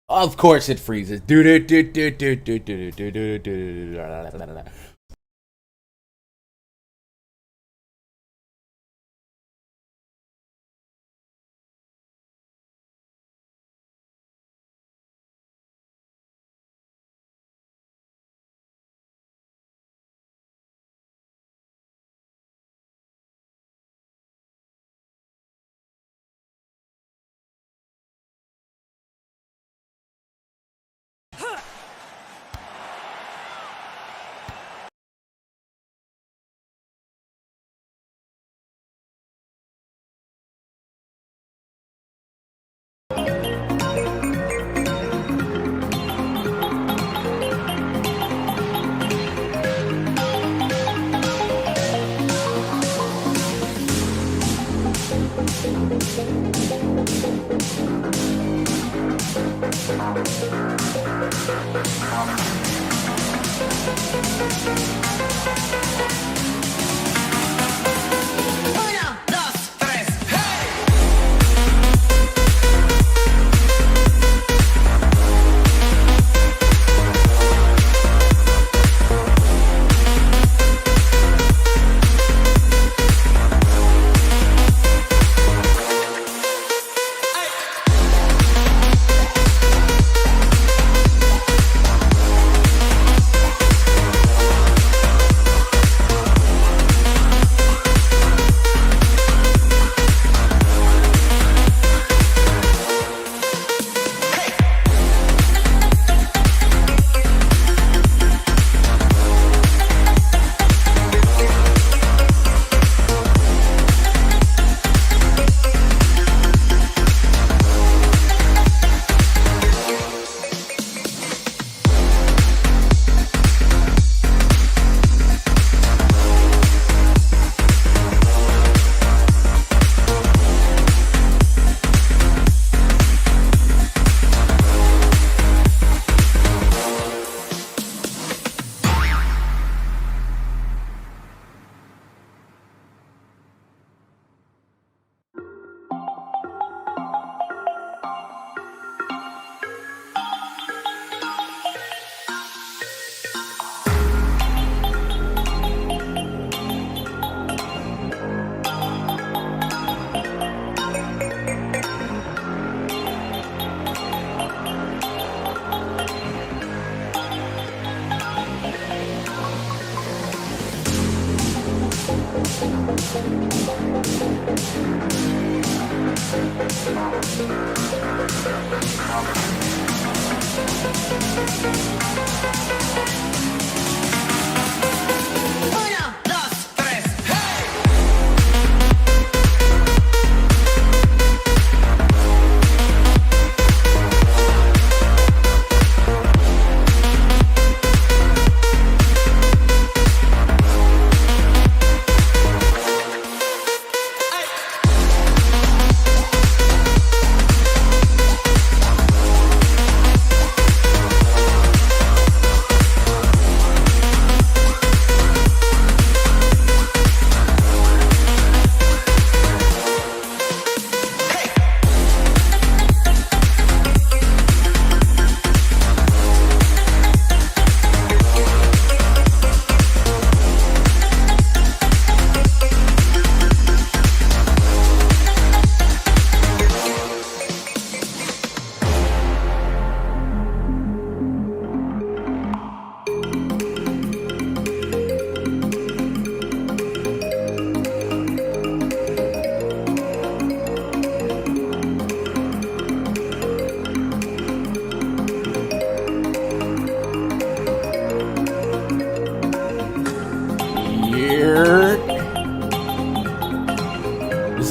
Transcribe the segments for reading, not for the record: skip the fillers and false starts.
Of course it freezes.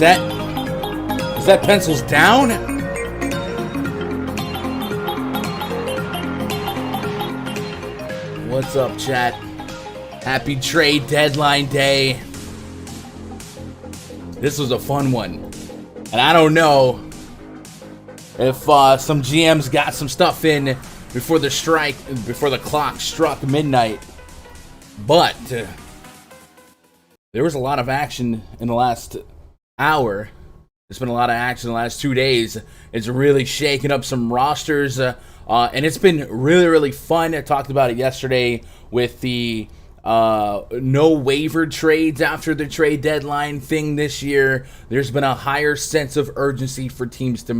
that pencils down? What's up, chat? Happy trade deadline day. This was a fun one. And I don't know if some GMs got some stuff in before the clock struck midnight. But there was a lot of action in the last hour. There's been a lot of action in the last 2 days. It's really shaking up some rosters. And it's been really, really fun. I talked about it yesterday with the no waiver trades after the trade deadline thing this year. There's been a higher sense of urgency for teams to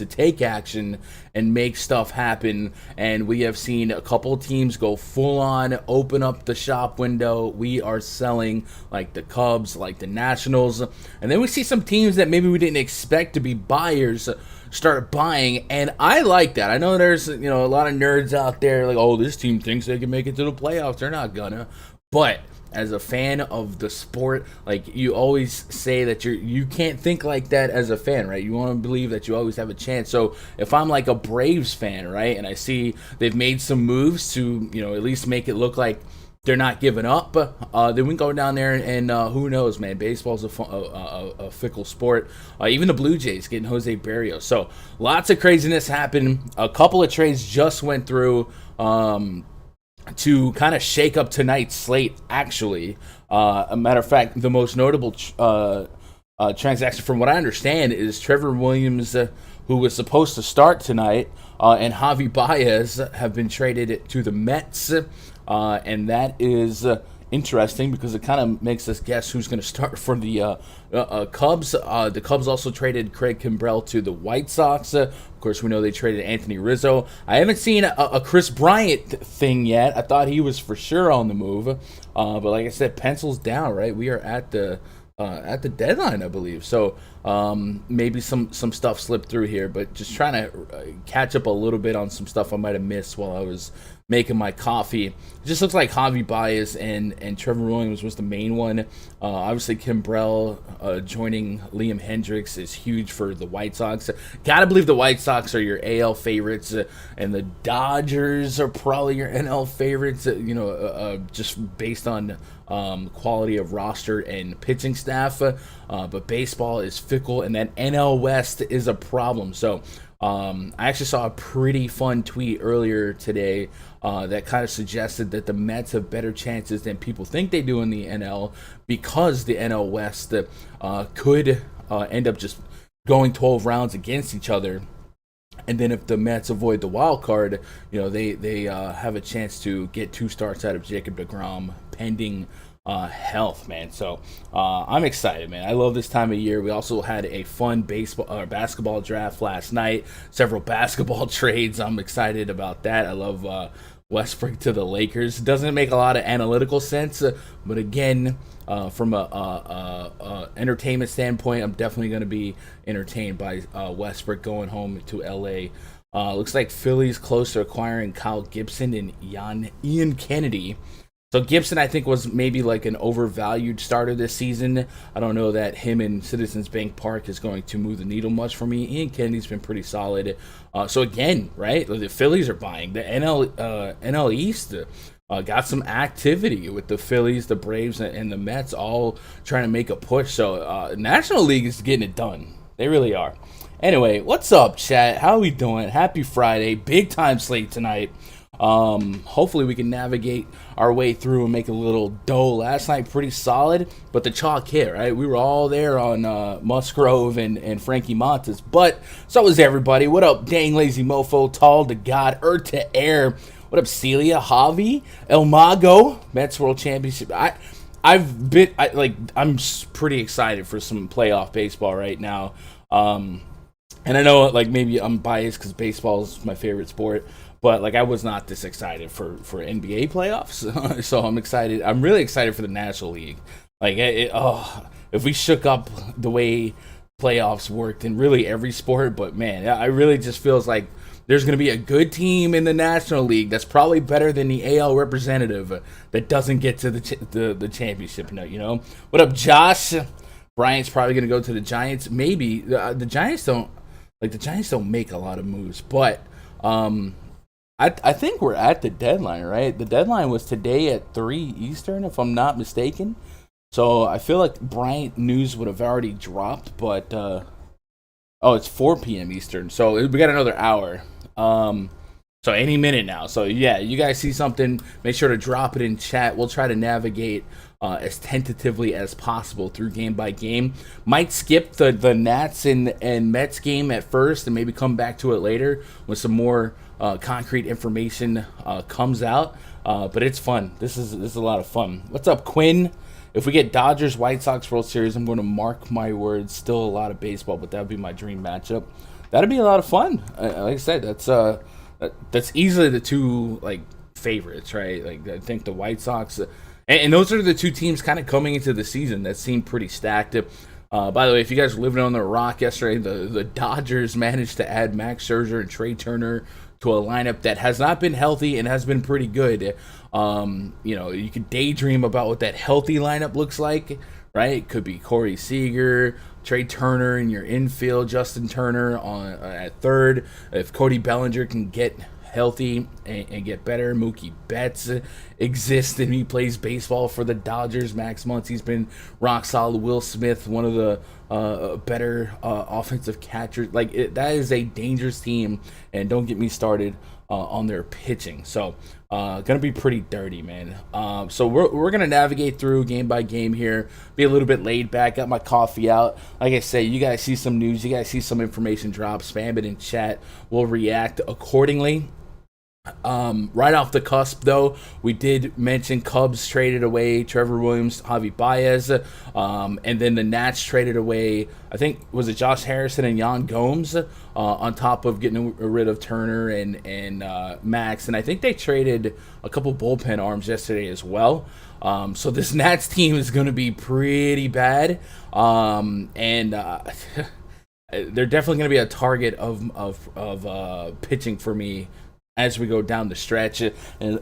take action and make stuff happen, and we have seen a couple teams go full on, open up the shop window. We are selling, like the Cubs, like the Nationals, and then we see some teams that maybe we didn't expect to be buyers start buying, and I like that. I know there's a lot of nerds out there like, oh, this team thinks they can make it to the playoffs. They're not gonna. But as a fan of the sport, like, you always say that you can't think like that as a fan, right? You want to believe that you always have a chance. So if I'm like a Braves fan, right, and I see they've made some moves to at least make it look like they're not giving up, then we can go down there and who knows, man. Baseball's a fickle sport. Even the Blue Jays getting Jose Barrios. So lots of craziness happened. A couple of trades just went through to kind of shake up tonight's slate, actually. A matter of fact, the most notable transaction, from what I understand, is Trevor Williams, who was supposed to start tonight, and Javi Baez have been traded to the Mets. And that is interesting because it kind of makes us guess who's going to start for the Cubs. The Cubs also traded Craig Kimbrell to the White Sox. Of course, we know they traded Anthony Rizzo. I haven't seen a Chris Bryant thing yet. I thought he was for sure on the move. But like I said, pencils down, right? We are at the deadline, I believe. So maybe some stuff slipped through here, but just trying to catch up a little bit on some stuff I might have missed while I was making my coffee. It just looks like Javi Baez and Trevor Williams was the main one. Obviously, Kimbrell joining Liam Hendricks is huge for the White Sox. Gotta believe the White Sox are your AL favorites, and the Dodgers are probably your NL favorites, just based on quality of roster and pitching staff. But baseball is fickle, and that NL West is a problem. So I actually saw a pretty fun tweet earlier today that kind of suggested that the Mets have better chances than people think they do in the NL, because the NL West could end up just going 12 rounds against each other. And then if the Mets avoid the wild card, they have a chance to get 2 starts out of Jacob deGrom pending health, man. So I'm excited, man. I love this time of year. We also had a fun basketball draft last night. Several basketball trades. I'm excited about that. I love Westbrook to the Lakers. Doesn't make a lot of analytical sense, but again, from a entertainment standpoint, I'm definitely going to be entertained by Westbrook going home to LA. Looks like Philly's close to acquiring Kyle Gibson and Ian Kennedy. So Gibson, I think, was maybe like an overvalued starter this season. I don't know that him in Citizens Bank Park is going to move the needle much for me. Ian Kennedy's been pretty solid. So again, right, the Phillies are buying. The NL East got some activity with the Phillies, the Braves, and the Mets all trying to make a push. So National League is getting it done. They really are. Anyway, what's up, chat? How are we doing? Happy Friday. Big time slate tonight. Hopefully we can navigate our way through and make a little dough. Last night pretty solid, but the chalk hit, right? We were all there on Musgrove and Frankie Montes, but so was everybody. What up, Dang Lazy Mofo, Tall to God, Earth to Air? What up, Celia, Javi, El Mago, Mets World Championship? I'm pretty excited for some playoff baseball right now. And I know, like, maybe I'm biased because baseball is my favorite sport. But, like, I was not this excited for NBA playoffs. So I'm excited. I'm really excited for the National League. Like, if we shook up the way playoffs worked in really every sport. But, man, I really just feels like there's going to be a good team in the National League that's probably better than the AL representative that doesn't get to the championship. What up, Josh? Bryant's probably going to go to the Giants. Maybe the Giants don't make a lot of moves, but I think we're at the deadline, right? The deadline was today at 3 Eastern, if I'm not mistaken. So I feel like Bryant news would have already dropped, but it's 4 p.m. Eastern, so we got another hour. So any minute now. So yeah, you guys see something, make sure to drop it in chat. We'll try to navigate as tentatively as possible through game by game. Might skip the Nats and Mets game at first and maybe come back to it later when some more concrete information comes out. But it's fun. This is a lot of fun. What's up, Quinn? If we get Dodgers White Sox World Series, I'm going to mark my words. Still a lot of baseball, but that would be my dream matchup. That'd be a lot of fun. Like I said, that's easily the two favorites, right? Like I think the White Sox, and those are the two teams kind of coming into the season that seem pretty stacked. By the way, if you guys were living on the rock yesterday, the Dodgers managed to add Max Scherzer and Trey Turner to a lineup that has not been healthy and has been pretty good. You could daydream about what that healthy lineup looks like, right? It could be Corey Seager, Trey Turner in your infield, Justin Turner at third. If Cody Bellinger can get healthy and get better, Mookie Betts exists and he plays baseball for the Dodgers. Max Muncy's been rock solid. Will Smith, one of the better offensive catchers. That is a dangerous team, and don't get me started on their pitching. So gonna be pretty dirty, man. So we're gonna navigate through game by game here, be a little bit laid back, got my coffee out. Like I say, you guys see some news, you guys see some information drop, spam it in chat, we'll react accordingly. Right off the cusp, though, we did mention Cubs traded away Trevor Williams, Javi Baez, and then the Nats traded away, I think, was it Josh Harrison and Yan Gomes, on top of getting rid of Turner and Max, and I think they traded a couple bullpen arms yesterday as well. So this Nats team is going to be pretty bad, and they're definitely going to be a target of pitching for me as we go down the stretch. And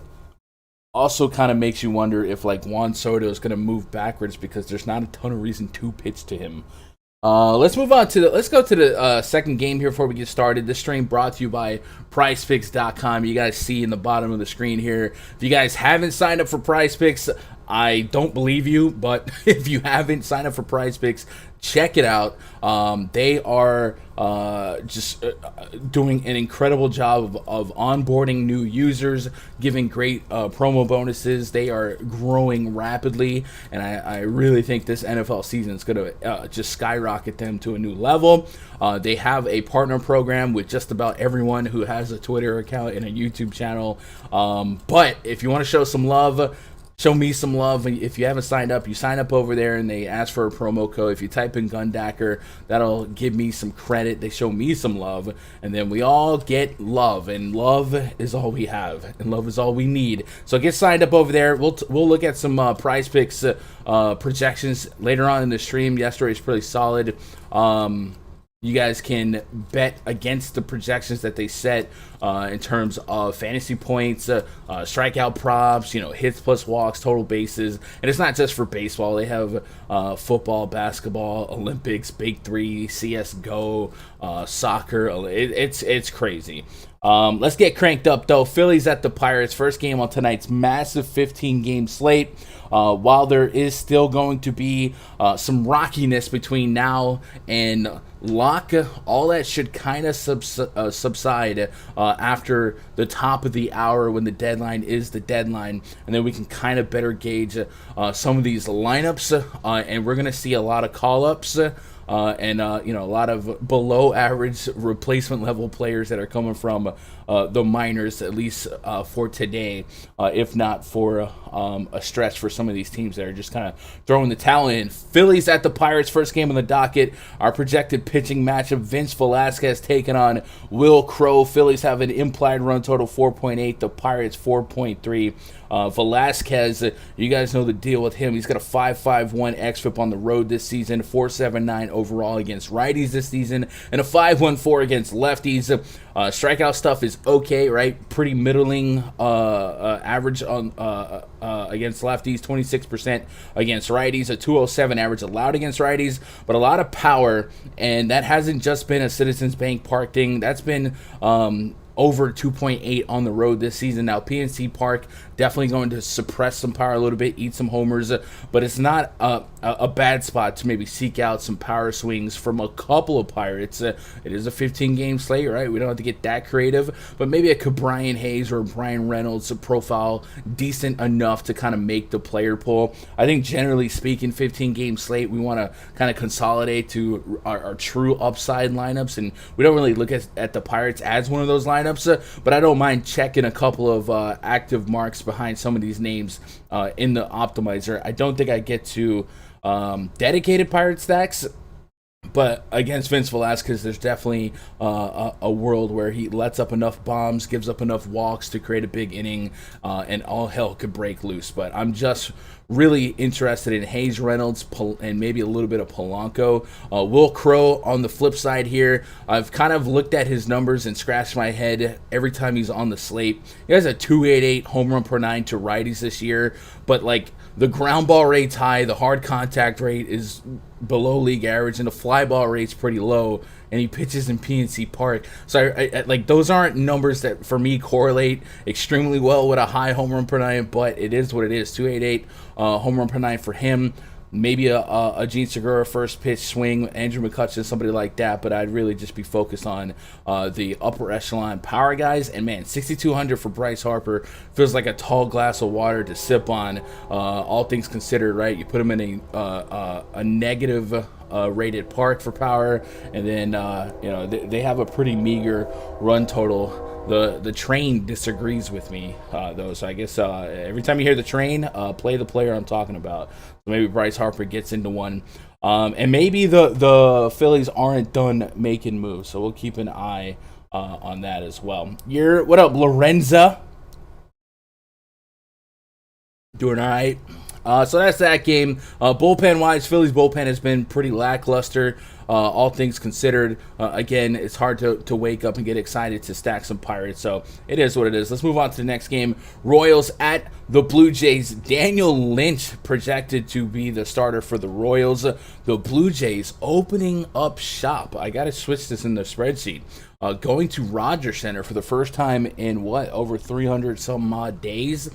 also kind of makes you wonder if Juan Soto is going to move backwards because there's not a ton of reason to pitch to him. Let's move on let's go to the second game here before we get started. This stream brought to you by PrizePicks.com. You guys see in the bottom of the screen here. If you guys haven't signed up for PrizePicks, I don't believe you, but if you haven't signed up for PrizePicks, check it out. They are just doing an incredible job of onboarding new users, giving great promo bonuses. They are growing rapidly, and I really think this NFL season is going to just skyrocket them to a new level. They have a partner program with just about everyone who has a Twitter account and a YouTube channel. But if you want to show some love, show me some love. If you haven't signed up, you sign up over there and they ask for a promo code. If you type in Gundacker, that'll give me some credit. They show me some love, and then we all get love, and love is all we have, and love is all we need. So get signed up over there. We'll look at some PrizePicks projections later on in the stream. Yesterday's pretty solid. You guys can bet against the projections that they set in terms of fantasy points, strikeout props, hits plus walks, total bases. And it's not just for baseball. They have football, basketball, Olympics, Big Three, CSGO, soccer. It's crazy. Let's get cranked up, though. Phillies at the Pirates. First game on tonight's massive 15-game slate. While there is still going to be some rockiness between now and lock, all that should kind of subside after the top of the hour when the deadline is the deadline, and then we can kind of better gauge some of these lineups, and we're going to see a lot of call-ups. And a lot of below average replacement level players that are coming from the minors, at least for today, if not for a stretch for some of these teams that are just kind of throwing the towel in. Phillies at the Pirates, first game on the docket. Our projected pitching matchup: Vince Velasquez taking on Will Crow. Phillies have an implied run total 4.8, the Pirates 4.3. Velasquez, you guys know the deal with him. He's got a 5.51 xFIP on the road this season, 4.79 overall against righties this season, and a 5.14 against lefties. Strikeout stuff is okay, right? Pretty middling average on against lefties, 26% against righties, a 207 average allowed against righties, but a lot of power, and that hasn't just been a Citizens Bank Park thing. That's been over 2.8 on the road this season. Now, PNC Park definitely going to suppress some power a little bit, eat some homers, but it's not a bad spot to maybe seek out some power swings from a couple of Pirates. It is a 15-game slate, right? We don't have to get that creative, but maybe a Brian Hayes or a Brian Reynolds profile decent enough to kind of make the player pool. I think generally speaking, 15-game slate, we want to kind of consolidate to our true upside lineups, and we don't really look at the Pirates as one of those lineups, but I don't mind checking a couple of active marks behind some of these names in the optimizer. I don't think I get to dedicated Pirate stacks, but against Vince Velasquez, there's definitely a world where he lets up enough bombs, gives up enough walks to create a big inning, and all hell could break loose. But I'm just really interested in Hayes, Reynolds, and maybe a little bit of Polanco. Will Crow on the flip side here. I've kind of looked at his numbers and scratched my head every time he's on the slate. He has a 2.88 home run per nine to righties this year, but like the ground ball rate's high, the hard contact rate is below league average, and the fly ball rate's pretty low, and he pitches in PNC Park. So I like those aren't numbers that for me correlate extremely well with a high home run per nine, but it is what it is. 2.88 home run per nine for him. Maybe a Gene Segura first pitch swing, Andrew McCutcheon, somebody like that, but I'd really just be focused on the upper echelon power guys. And man, 6,200 for Bryce Harper feels like a tall glass of water to sip on, all things considered, right? You put him in a negative rated park for power, and then they have a pretty meager run total. The train disagrees with me, though, so I guess every time you hear the train, play the player I'm talking about. So maybe Bryce Harper gets into one, and maybe the Phillies aren't done making moves, so we'll keep an eye on that as well. What up, Lorenza? Doing all right. So that's that game. Bullpen-wise, Phillies bullpen has been pretty lackluster, all things considered. Again, it's hard to wake up and get excited to stack some Pirates, so it is what it is. Let's move on to the next game. Royals at the Blue Jays. Daniel Lynch projected to be the starter for the Royals. The Blue Jays opening up shop. I got to switch this in the spreadsheet. Going to Rogers Center for the first time in, over 300 some odd days.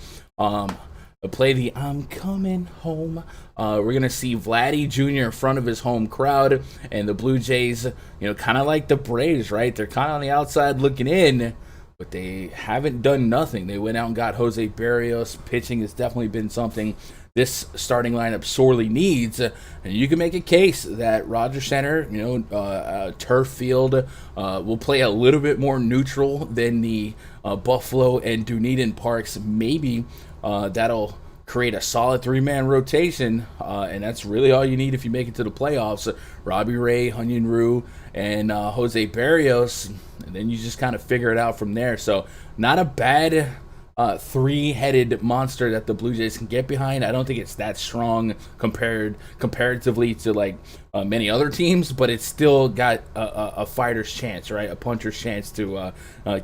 Play the I'm coming home. We're going to see Vladdy Jr. in front of his home crowd, and the Blue Jays, kind of like the Braves, right? They're kind of on the outside looking in, but they haven't done nothing. They went out and got Jose Barrios. Pitching has definitely been something this starting lineup sorely needs, and you can make a case that Rogers Center, turf field, will play a little bit more neutral than the Buffalo and Dunedin parks. Maybe that'll create a solid three-man rotation, and that's really all you need if you make it to the playoffs. Robbie Ray, Hunyin Ryu, and Jose Barrios, and then you just kind of figure it out from there. So not a bad three-headed monster that the Blue Jays can get behind. I don't think it's that strong comparatively to like many other teams, but it's still got a fighter's chance, right? A puncher's chance to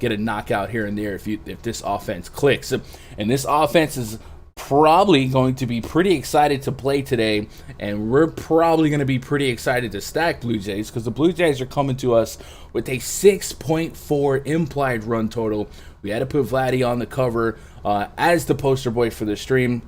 get a knockout here and there if this offense clicks. And this offense is probably going to be pretty excited to play today, and we're probably going to be pretty excited to stack Blue Jays because the Blue Jays are coming to us with a 6.4 implied run total. We had to put Vladdy on the cover as the poster boy for the stream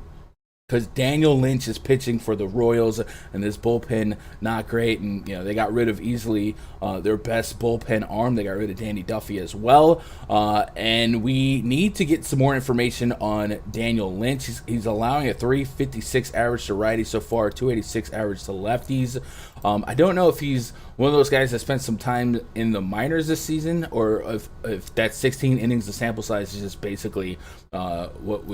because Daniel Lynch is pitching for the Royals, and this bullpen not great. And they got rid of easily their best bullpen arm. They got rid of Danny Duffy as well, and we need to get some more information on Daniel Lynch. He's allowing a 3.56 average to righties so far, 2.86 average to lefties. I don't know if he's one of those guys that spent some time in the minors this season, or if that 16 innings, the sample size is just basically what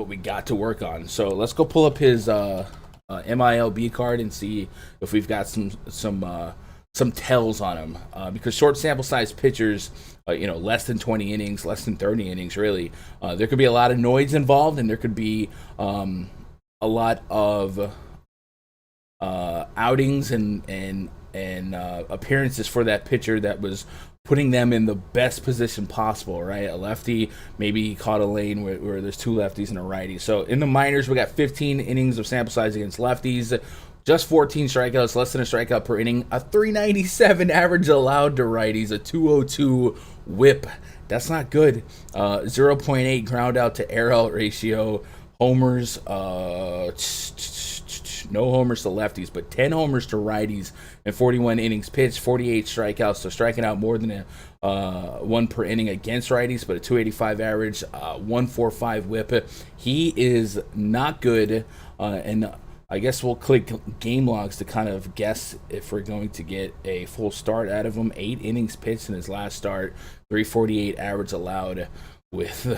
we got to work on. So let's go pull up his MILB card and see if we've got some some tells on him because short sample size pitchers, less than 20 innings, less than 30 innings, really, there could be a lot of noise involved, and there could be a lot of outings and appearances for that pitcher that was putting them in the best position possible, right? A lefty, maybe he caught a lane where there's two lefties and a righty. So in the minors, we got 15 innings of sample size against lefties, just 14 strikeouts, less than a strikeout per inning, a 397 average allowed to righties, a 202 whip. That's not good. 0.8 ground out to air out ratio. Homers, no homers to lefties, but 10 homers to righties and 41 innings pitched, 48 strikeouts, so striking out more than one per inning against righties, but a 285 average, 145 whip. He is not good, and I guess we'll click game logs to kind of guess if we're going to get a full start out of him. 8 innings pitched in his last start, 348 average allowed with...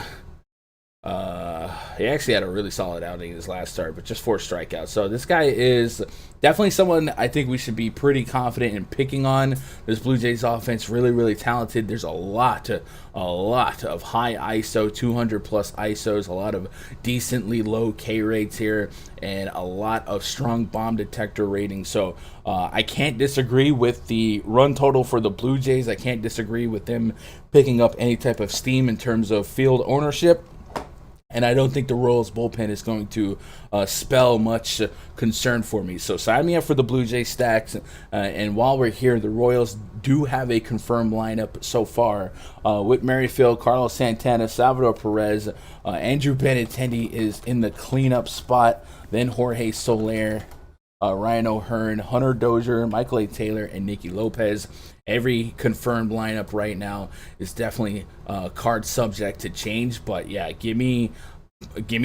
he actually had a really solid outing in his last start, but just 4 strikeouts. So this guy is definitely someone I think we should be pretty confident in picking on. This Blue Jays offense, really, really talented. There's a lot of high ISO, 200 plus ISOs, a lot of decently low K rates here, and a lot of strong bomb detector ratings. So I can't disagree with the run total for the Blue Jays. I can't disagree with them picking up any type of steam in terms of field ownership. And I don't think the Royals bullpen is going to spell much concern for me. So sign me up for the Blue Jays stacks. And while we're here, the Royals do have a confirmed lineup so far. Whit Merrifield, Carlos Santana, Salvador Perez, Andrew Benintendi is in the cleanup spot. Then Jorge Soler, Ryan O'Hearn, Hunter Dozier, Michael A. Taylor, and Nicky Lopez. Every confirmed lineup right now is definitely card subject to change. But yeah, give me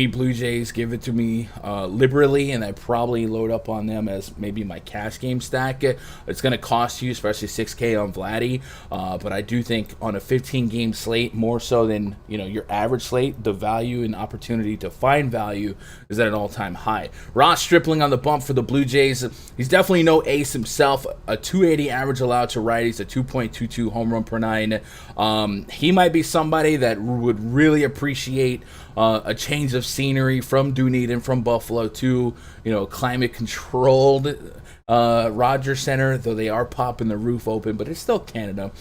Blue Jays, give it to me liberally, and I probably load up on them as maybe my cash game stack. It's going to cost you, especially $6K on Vladdy, but I do think on a 15-game slate, more so than your average slate, the value and opportunity to find value is at an all-time high. Ross Stripling on the bump for the Blue Jays. He's definitely no ace himself. A 280 average allowed to righties, a 2.22 home run per 9. He might be somebody that would really appreciate a change of scenery from Dunedin, from Buffalo to climate controlled Rogers Center, though they are popping the roof open, but it's still Canada.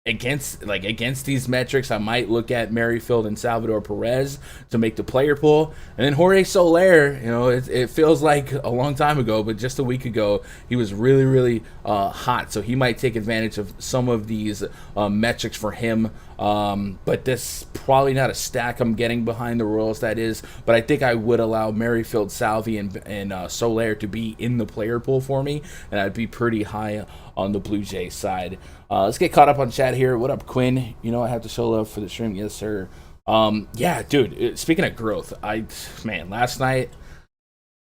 Against these metrics, I might look at Merrifield and Salvador Perez to make the player pool, and then Jorge Soler. It feels like a long time ago, but just a week ago he was really, really hot. So he might take advantage of some of these metrics for him. But this probably not a stack I'm getting behind the Royals, that is. But I think I would allow Merrifield, Salvi, and Soler to be in the player pool for me, and I'd be pretty high on the Blue Jays side. Let's get caught up on chat here. What up, Quinn? I have to show love for the stream. Yes, sir. Yeah, dude. Speaking of growth, last night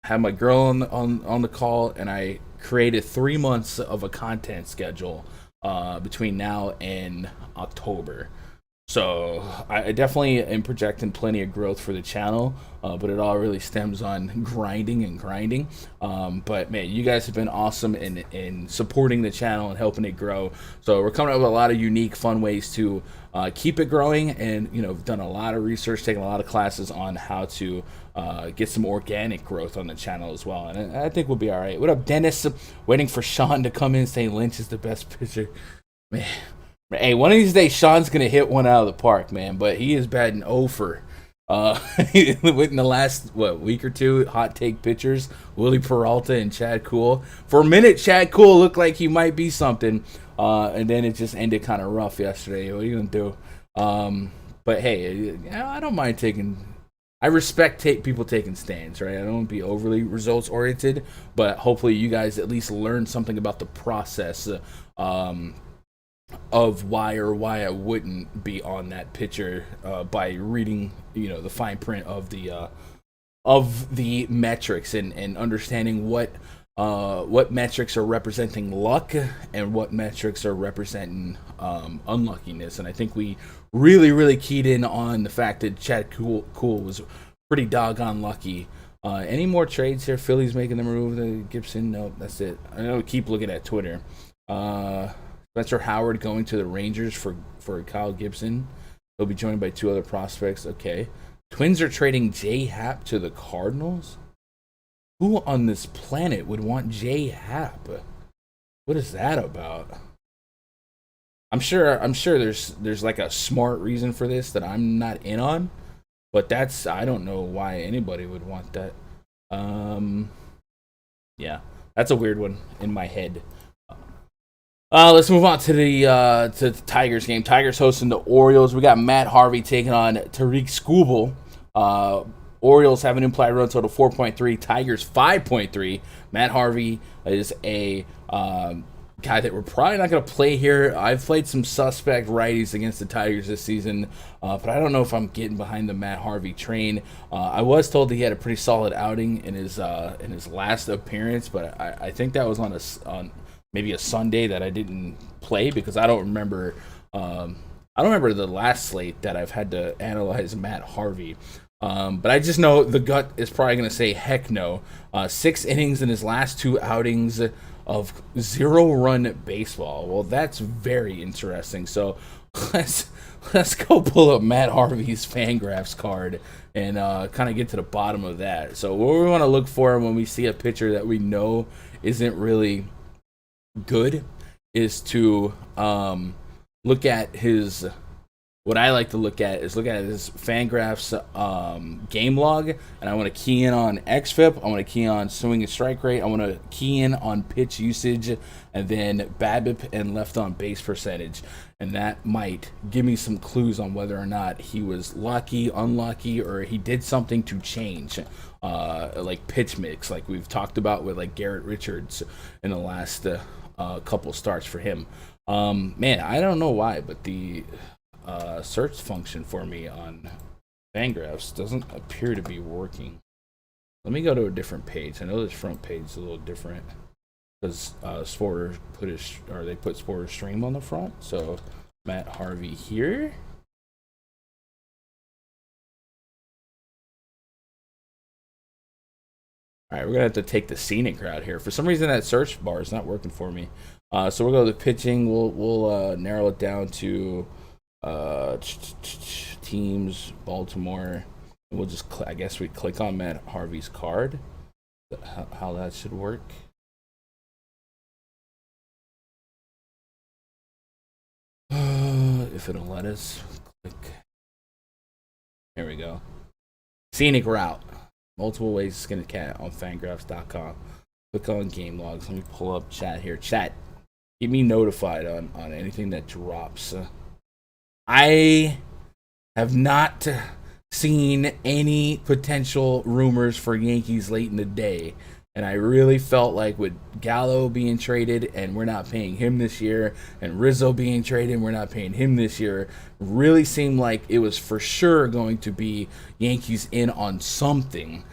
I had my girl on the call, and I created 3 months of a content schedule between now and October. So I definitely am projecting plenty of growth for the channel, but it all really stems on grinding. But man, you guys have been awesome in supporting the channel and helping it grow. So we're coming up with a lot of unique, fun ways to keep it growing, and we've done a lot of research, taken a lot of classes on how to get some organic growth on the channel as well. And I think we'll be all right. What up, Dennis? Waiting for Sean to come in saying Lynch is the best pitcher. Man. Hey, one of these days, Sean's going to hit one out of the park, man. But he is batting 0 for within the last, week or two. Hot take pitchers, Willie Peralta and Chad Kuhl. For a minute, Chad Kuhl looked like he might be something. And then it just ended kind of rough yesterday. What are you going to do? But hey, I don't mind taking... I respect people taking stands, right? I don't want to be overly results-oriented. But hopefully you guys at least learn something about the process of why I wouldn't be on that pitcher by reading, the fine print of the metrics and understanding what metrics are representing luck and what metrics are representing unluckiness. And I think we really, really keyed in on the fact that Chad Kuhl was pretty doggone lucky Any more trades here? Philly's making the move. Gibson, nope, that's it. I know. Keep looking at Twitter. Spencer Howard going to the Rangers for Kyle Gibson. He'll be joined by 2 other prospects. Okay. Twins are trading J Happ to the Cardinals. Who on this planet would want J Happ? What is that about? I'm sure there's like a smart reason for this that I'm not in on, but I don't know why anybody would want that. Yeah, that's a weird one in my head. Let's move on to the Tigers game. Tigers hosting the Orioles. We got Matt Harvey taking on Tariq Skubal. Orioles have an implied run total 4.3. Tigers 5.3. Matt Harvey is a guy that we're probably not going to play here. I've played some suspect righties against the Tigers this season, but I don't know if I'm getting behind the Matt Harvey train. I was told that he had a pretty solid outing in his last appearance, but I think that was on maybe a Sunday that I didn't play because I don't remember. I don't remember the last slate that I've had to analyze Matt Harvey. But I just know the gut is probably going to say heck no. 6 innings in his last 2 outings of 0-run baseball. Well, that's very interesting. So let's go pull up Matt Harvey's Fangraphs card and kind of get to the bottom of that. So what we want to look for when we see a pitcher that we know isn't really good is to look at his. What I like to look at is his Fangraphs game log, and I want to key in on xFIP. I want to key on swing and strike rate. I want to key in on pitch usage, and then BABIP and left on base percentage. And that might give me some clues on whether or not he was lucky, unlucky, or he did something to change, like pitch mix, like we've talked about with like Garrett Richards in the last couple starts for him. Man, I don't know why, but the search function for me on Fangraphs doesn't appear to be working. Let me go to a different page. I know this front page is a little different because Sporter put Sporter Stream on the front. So Matt Harvey here. All right, we're gonna have to take the scenic route here. For some reason, that search bar is not working for me. So we'll go to pitching. We'll narrow it down to teams, Baltimore. And we'll just I guess we click on Matt Harvey's card. How that should work. If it'll let us click. Here we go. Scenic route. Multiple ways to skin a cat on Fangraphs.com. Click on game logs. Let me pull up chat here. Chat, keep me notified on anything that drops. I have not seen any potential rumors for Yankees late in the day. And I really felt like with Gallo being traded and we're not paying him this year, and Rizzo being traded and we're not paying him this year, really seemed like it was for sure going to be Yankees in on something.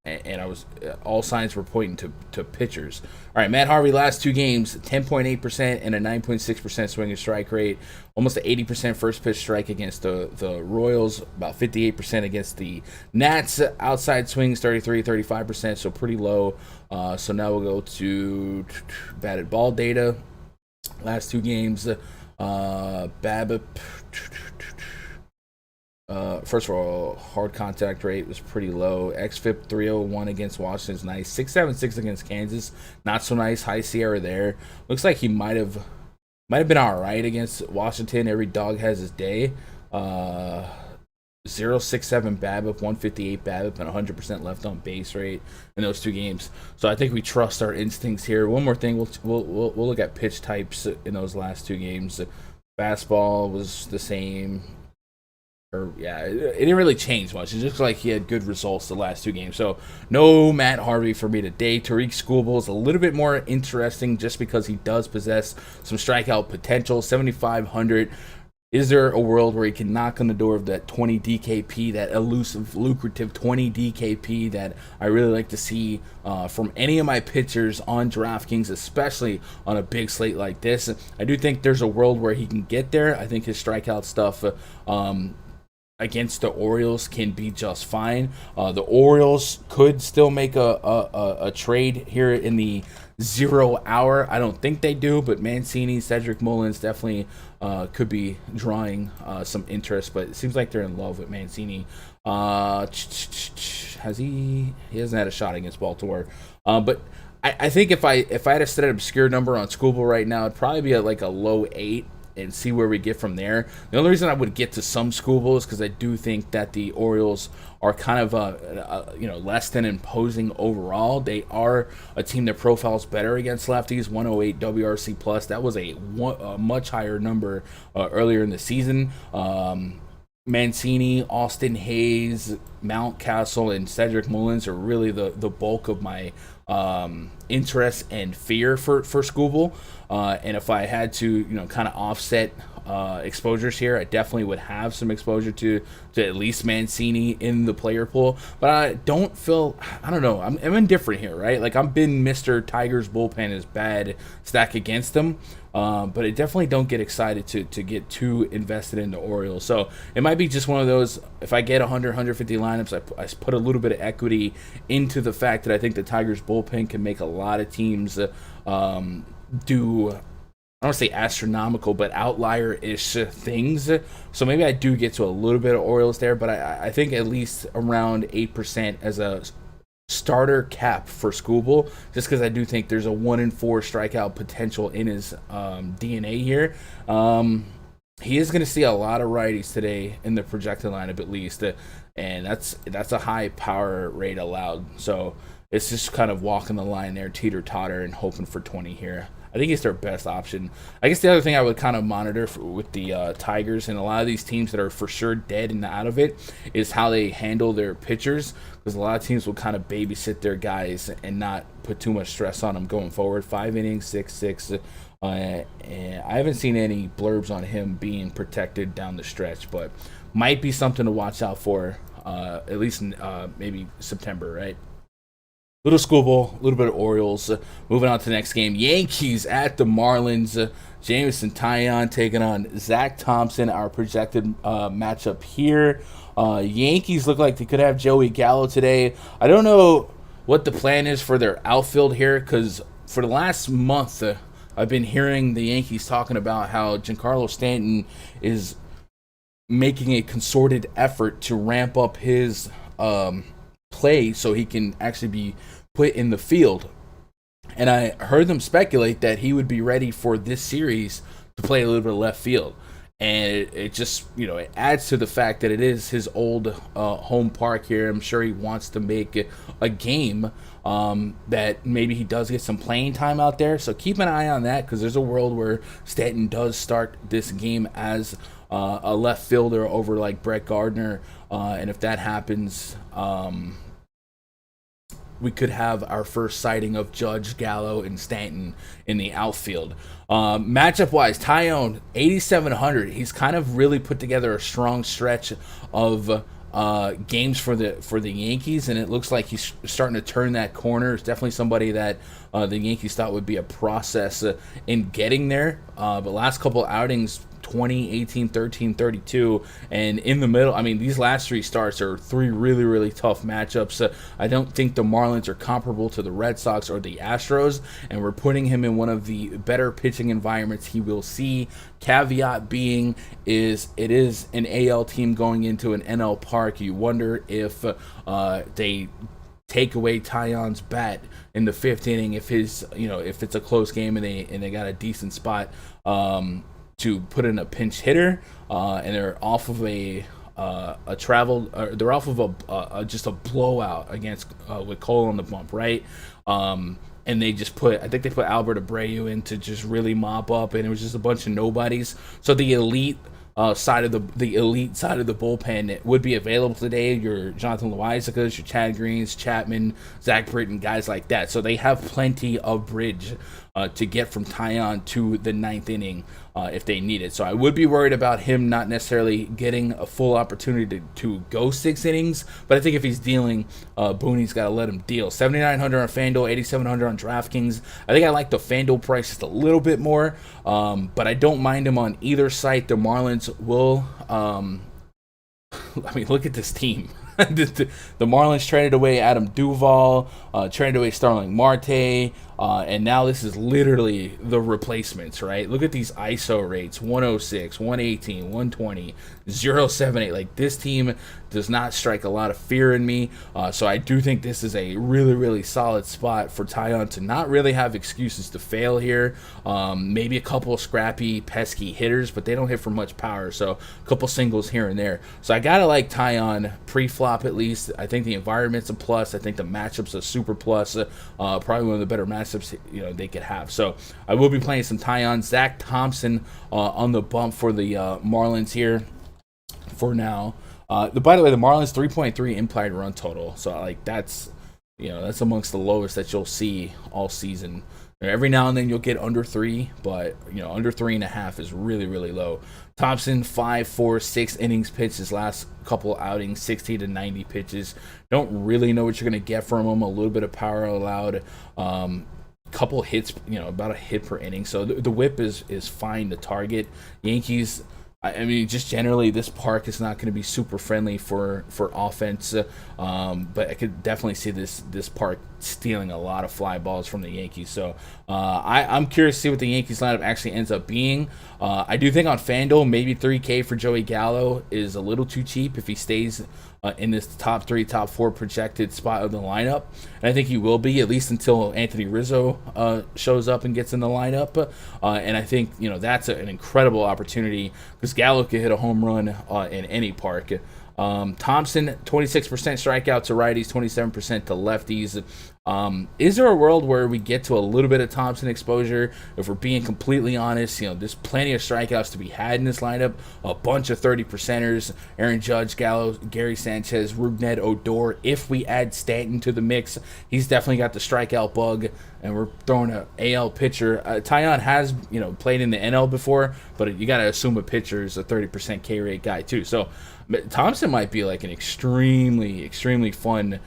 And I was all signs were pointing to pitchers. All right, Matt Harvey last 2 games, 10.8% and a 9.6% swing and strike rate, almost an 80% first pitch strike against the Royals, about 58% against the Nats. Outside swings 35%, so pretty low. So now we'll go to batted ball data. Last 2 games, BABIP. First of all, hard contact rate was pretty low. xFIP 301 against Washington is nice. 676 against Kansas, not so nice. High Sierra there. Looks like he might have been all right against Washington. Every dog has his day. 0.67 BABIP, 158 BABIP, and 100% left on base rate in those 2 games. So I think we trust our instincts here. One more thing, we'll look at pitch types in those last 2 games. Fastball was the same. It didn't really change much. It just like he had good results the last 2 games. So no Matt Harvey for me today. Tariq Skubal is a little bit more interesting just because he does possess some strikeout potential. 7,500. Is there a world where he can knock on the door of that 20 DKP, that elusive, lucrative 20 DKP that I really like to see from any of my pitchers on DraftKings, especially on a big slate like this? I do think there's a world where he can get there. I think his strikeout stuff against the Orioles can be just fine. The Orioles could still make a trade here in the 0 hour. I don't think they do, but Mancini, Cedric Mullins definitely could be drawing some interest. But it seems like they're in love with Mancini. Has he hasn't had a shot against Baltimore. But I think if I had to set an obscure number on Skubal right now, it'd probably be at like a low 8 and see where we get from there. The only reason I would get to some Skubal is because I do think that the Orioles are kind of less than imposing overall. They are a team that profiles better against lefties, 108 WRC plus. That was a much higher number earlier in the season. Mancini, Austin Hayes, Mountcastle, and Cedric Mullins are really the bulk of my interest and fear for Skubal. And if I had to, kind of offset exposures here, I definitely would have some exposure to at least Mancini in the player pool. But I don't know. I'm indifferent here, right? Like, I've been Mr. Tigers bullpen is bad stack against them. But I definitely don't get excited to get too invested in the Orioles. So it might be just one of those, if I get 100, 150 lineups, I put a little bit of equity into the fact that I think the Tigers bullpen can make a lot of teams do, I don't want to say astronomical, but outlier-ish things. So maybe I do get to a little bit of Orioles there, but I think at least around 8% as a starter cap for Skubal, just because I do think there's a 1-4 strikeout potential in his DNA here. He is going to see a lot of righties today in the projected lineup at least, and that's a high power rate allowed. So it's just kind of walking the line there, teeter-totter, and hoping for 20 here. I think it's their best option. I guess the other thing I would kind of monitor with the Tigers and a lot of these teams that are for sure dead and out of it is how they handle their pitchers, because a lot of teams will kind of babysit their guys and not put too much stress on them going forward. 5 innings, 6-6. And I haven't seen any blurbs on him being protected down the stretch, but might be something to watch out for, at least maybe September, right? Little Skubal, a little bit of Orioles. Moving on to the next game. Yankees at the Marlins. Jameson Taillon taking on Zach Thompson, our projected matchup here. Yankees look like they could have Joey Gallo today. I don't know what the plan is for their outfield here, because for the last month, I've been hearing the Yankees talking about how Giancarlo Stanton is making a concerted effort to ramp up his play so he can actually be put in the field. And I heard them speculate that he would be ready for this series to play a little bit of left field. And it just, it adds to the fact that it is his old home park here. I'm sure he wants to make a game that maybe he does get some playing time out there. So keep an eye on that, because there's a world where Stanton does start this game as a left fielder over like Brett Gardner. And if that happens, we could have our first sighting of Judge, Gallo, and Stanton in the outfield. Matchup-wise, Taillon, 8,700. He's kind of really put together a strong stretch of games for the Yankees, and it looks like he's starting to turn that corner. It's definitely somebody that the Yankees thought would be a process in getting there. But last couple outings, 20, 18, 13, 32, and in the middle, these last 3 starts are 3 really, really tough matchups. I don't think the Marlins are comparable to the Red Sox or the Astros, and we're putting him in one of the better pitching environments he will see. Caveat being it is an AL team going into an NL park. You wonder if they take away Taillon's bat in the 5th inning if if it's a close game and they got a decent spot to put in a pinch hitter, and they're off of they're off of just a blowout against with Cole on the bump, right? And they just I think they put Albert Abreu in to just really mop up, and it was just a bunch of nobodies. So the elite side of the elite side of the bullpen would be available today. Your Jonathan Loaisigas, your Chad Greens, Chapman, Zach Britton, guys like that. So they have plenty of bridge to get from Taillon to the 9th inning if they need it. So I would be worried about him not necessarily getting a full opportunity to go 6 innings, but I think if he's dealing, Booney's got to let him deal. 7,900 on FanDuel, 8,700 on DraftKings. I think I like the FanDuel price just a little bit more, but I don't mind him on either site. The Marlins will I mean, look at this team. The Marlins traded away Adam Duvall, traded away Starling Marte, and now this is literally the replacements, right? Look at these ISO rates: 106, 118, 120, 078. Like, this team does not strike a lot of fear in me. So I do think this is a really, really solid spot for Taillon to not really have excuses to fail here. Maybe a couple of scrappy, pesky hitters, but they don't hit for much power. So a couple singles here and there. So I gotta like Taillon pre-flop at least. I think the environment's a plus. I think the matchup's a super plus. Probably one of the better matchups they could have. So I will be playing some Taillon. Zach Thompson on the bump for the Marlins here for now. By the way, the Marlins 3.3 implied run total. So like that's amongst the lowest that you'll see all season. Every now and then you'll get under 3, but under 3.5 is really, really low. Thompson 5, 4, 6 innings pitched his last couple outings, 60 to 90 pitches. Don't really know what you're gonna get from him. A little bit of power allowed. Couple hits, about a hit per inning. So the whip is fine to target. Yankees, I mean, just generally, this park is not going to be super friendly for offense, but I could definitely see this park stealing a lot of fly balls from the Yankees. So I'm curious to see what the Yankees lineup actually ends up being. I do think on Fanduel, maybe 3K for Joey Gallo is a little too cheap if he stays in this top 3, top 4 projected spot of the lineup. And I think he will be, at least until Anthony Rizzo shows up and gets in the lineup. And I think, that's an incredible opportunity because Gallo could hit a home run in any park. Thompson, 26% strikeout to righties, 27% to lefties. Is there a world where we get to a little bit of Thompson exposure? If we're being completely honest, there's plenty of strikeouts to be had in this lineup. A bunch of 30%ers: Aaron Judge, Gallo, Gary Sanchez, Rougned Odor. If we add Stanton to the mix, he's definitely got the strikeout bug, and we're throwing an AL pitcher. Taillon has, played in the NL before, but you got to assume a pitcher is a 30% K rate guy too. So Thompson might be like an extremely, extremely fun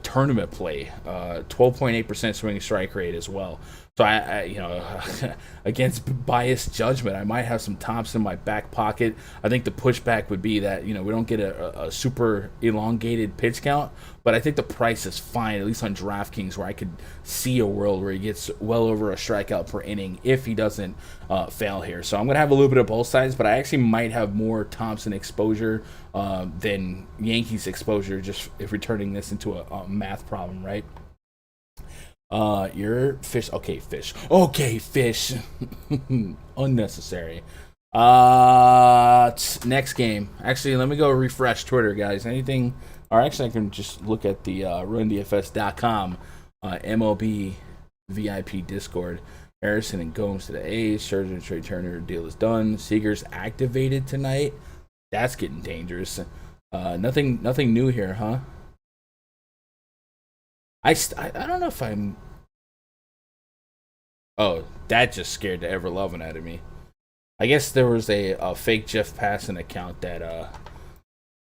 tournament play. 12.8% swing strike rate as well. So I against biased judgment, I might have some Thompson in my back pocket. I think the pushback would be that we don't get a super elongated pitch count, but I think the price is fine, at least on DraftKings, where I could see a world where he gets well over a strikeout per inning if he doesn't fail here. So I'm gonna have a little bit of both sides, but I actually might have more Thompson exposure than Yankees exposure, just if we're turning this into a math problem, right? Your fish. Okay, fish. Unnecessary. Next game. Actually, let me go refresh Twitter, guys. Anything? Or actually, I can just look at the RunDFS.com MLB VIP Discord. Harrison and Gomes to the A's. Scherzer and Trey Turner deal is done. Seager's activated tonight. That's getting dangerous. Nothing new here, huh? I don't know if I'm... Oh, that just scared the ever-loving out of me. I guess there was a fake Jeff Passan account that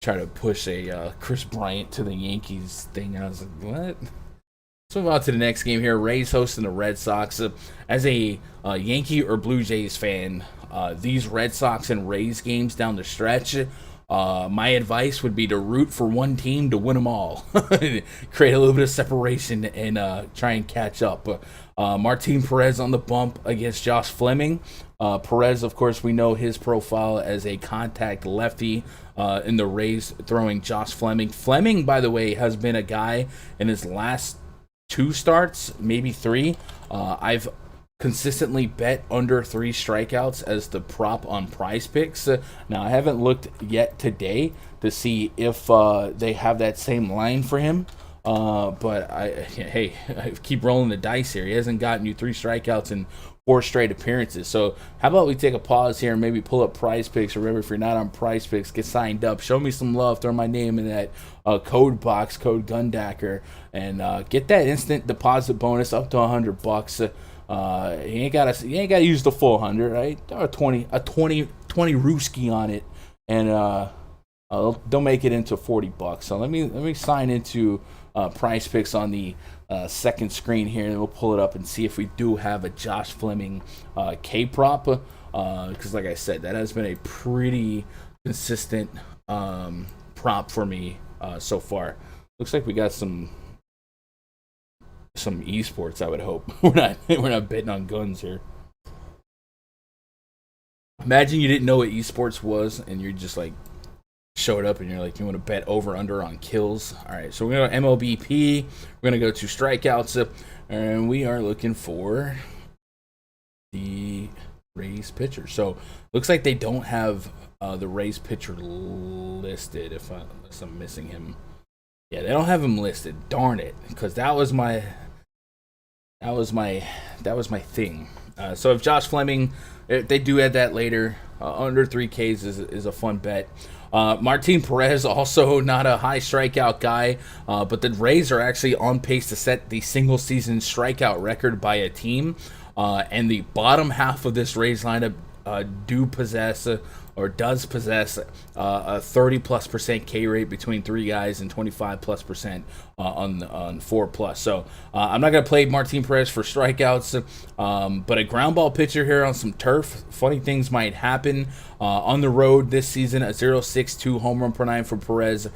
tried to push a Chris Bryant to the Yankees thing. I was like, what? Let's move on to the next game here. Rays hosting the Red Sox. As a Yankee or Blue Jays fan, these Red Sox and Rays games down the stretch, my advice would be to root for one team to win them all. Create a little bit of separation and try and catch up. Martin Perez on the bump against Josh Fleming. Perez, of course, we know his profile as a contact lefty in the Rays throwing Josh Fleming. Fleming, by the way, has been a guy in his last 2 starts, maybe 3. I've consistently bet under 3 strikeouts as the prop on PrizePicks. Now, I haven't looked yet today to see if they have that same line for him. But I keep rolling the dice here. He hasn't gotten you 3 strikeouts in 4 straight appearances. So how about we take a pause here and maybe pull up PrizePicks. Remember, if you're not on PrizePicks, get signed up. Show me some love. Throw my name in that code box, code Gundacker, and get that instant deposit bonus up to $100. You ain't gotta use the full 100, right? Or a 20 Rooski on it, and they'll make it into $40. So let me sign into PrizePicks on the second screen here, and we'll pull it up and see if we do have a Josh Fleming K prop. Because like I said, that has been a pretty consistent prop for me so far. Looks like we got some esports. I would hope we're not betting on guns here. Imagine you didn't know what esports was, and you're just like showed up, and you're like, you want to bet over under on kills. All right, so we're gonna go MLBP. We're gonna go to strikeouts, and we are looking for the Rays pitcher. So looks like they don't have the Rays pitcher listed. Unless I'm missing him. Yeah, they don't have him listed. Darn it, because that was my thing. So if Josh Fleming, they do add that later. Under 3Ks is a fun bet. Martin Perez, also not a high strikeout guy, but the Rays are actually on pace to set the single season strikeout record by a team. And the bottom half of this Rays lineup does possess a 30+% K rate between three guys and 25+% on 4+. So I'm not going to play Martin Perez for strikeouts, but a ground ball pitcher here on some turf. Funny things might happen on the road this season. A 0.62 home run per 9 for Perez.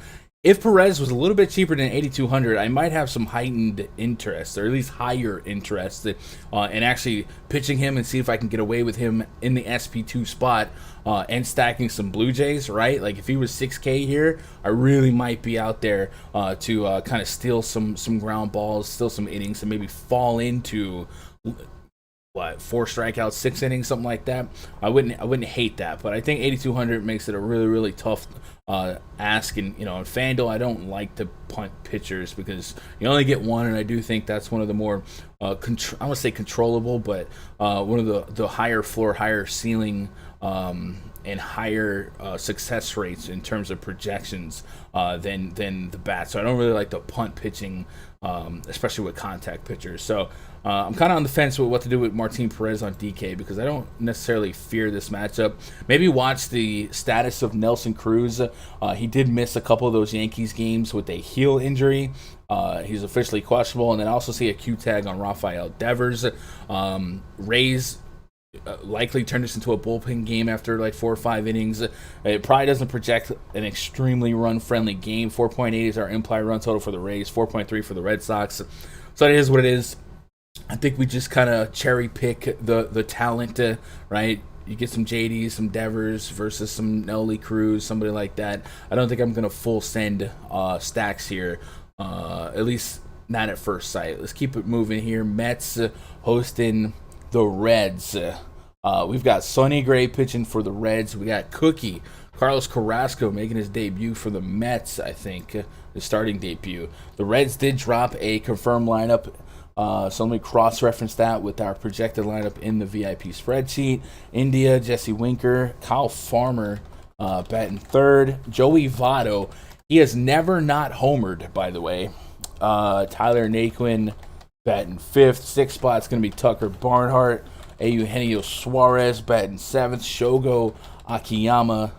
If Perez was a little bit cheaper than 8,200, I might have some heightened interest, or at least higher interest, in actually pitching him and see if I can get away with him in the SP2 spot and stacking some Blue Jays, right? Like if he was 6K here, I really might be out there to kind of steal some ground balls, steal some innings, and maybe fall into 4 strikeouts, 6 innings, something like that. I wouldn't hate that, but I think 8,200 makes it a really, really tough ask. And in Fanduel, I don't like to punt pitchers because you only get one, and I do think that's one of the more I want to say controllable, but one of the higher floor, higher ceiling, and higher success rates in terms of projections than the bat. So I don't really like the punt pitching, especially with contact pitchers. So I'm kind of on the fence with what to do with Martin Perez on DK because I don't necessarily fear this matchup. Maybe watch the status of Nelson Cruz. He did miss a couple of those Yankees games with a heel injury. He's officially questionable. And then I also see a Q tag on Rafael Devers. Rays likely turn this into a bullpen game after like 4 or 5 innings. It probably doesn't project an extremely run-friendly game. 4.8 is our implied run total for the Rays, 4.3 for the Red Sox. So it is what it is. I think we just kind of cherry pick the talent, right? You get some JD, some Devers versus some Nelly Cruz, somebody like that. I don't think I'm going to full send stacks here, at least not at first sight. Let's keep it moving here. Mets hosting the Reds. We've got Sonny Gray pitching for the Reds. We got Cookie, Carlos Carrasco making his debut for the Mets, I think, the starting debut. The Reds did drop a confirmed lineup. So let me cross-reference that with our projected lineup in the VIP spreadsheet. India, Jesse Winker, Kyle Farmer batting third. Joey Votto, he has never not homered, by the way. Tyler Naquin batting fifth. Sixth spot's going to be Tucker Barnhart. Eugenio Suarez batting seventh. Shogo Akiyama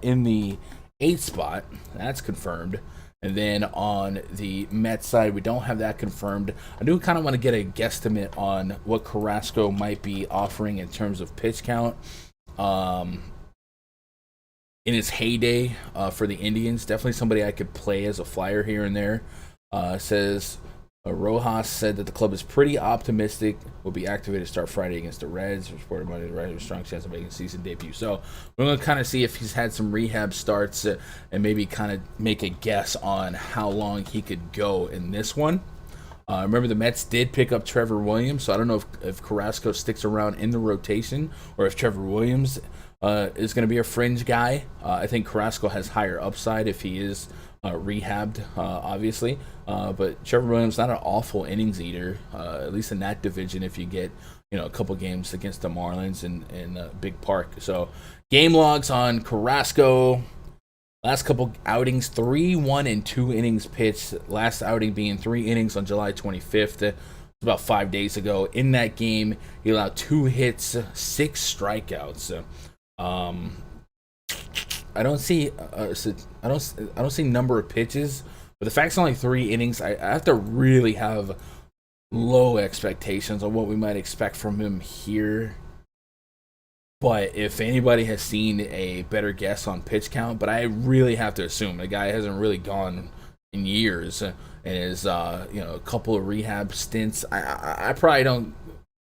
in the eighth spot. That's confirmed. And then on the Mets side, we don't have that confirmed. I do kind of want to get a guesstimate on what Carrasco might be offering in terms of pitch count in his heyday for the Indians. Definitely somebody I could play as a flyer here and there. Says Rojas said that the club is pretty optimistic. Will be activated to start Friday against the Reds. Reported Monday the Reds have a strong chance of making a season debut. So we're going to kind of see if he's had some rehab starts and maybe kind of make a guess on how long he could go in this one. Remember, the Mets did pick up Trevor Williams, so I don't know if Carrasco sticks around in the rotation or if Trevor Williams is going to be a fringe guy. I think Carrasco has higher upside if he is rehabbed, obviously. But Trevor Williams not an awful innings eater, at least in that division. If you get a couple games against the Marlins in Big Park. So game logs on Carrasco. Last couple outings, 3, 1, and 2 innings pitched. Last outing being 3 innings on July 25th. It was about 5 days ago. In that game, he allowed 2 hits, 6 strikeouts. I don't see number of pitches, but the fact it's only 3 innings, I have to really have low expectations on what we might expect from him here. But if anybody has seen a better guess on pitch count, but I really have to assume the guy hasn't really gone in years, and is a couple of rehab stints. I probably don't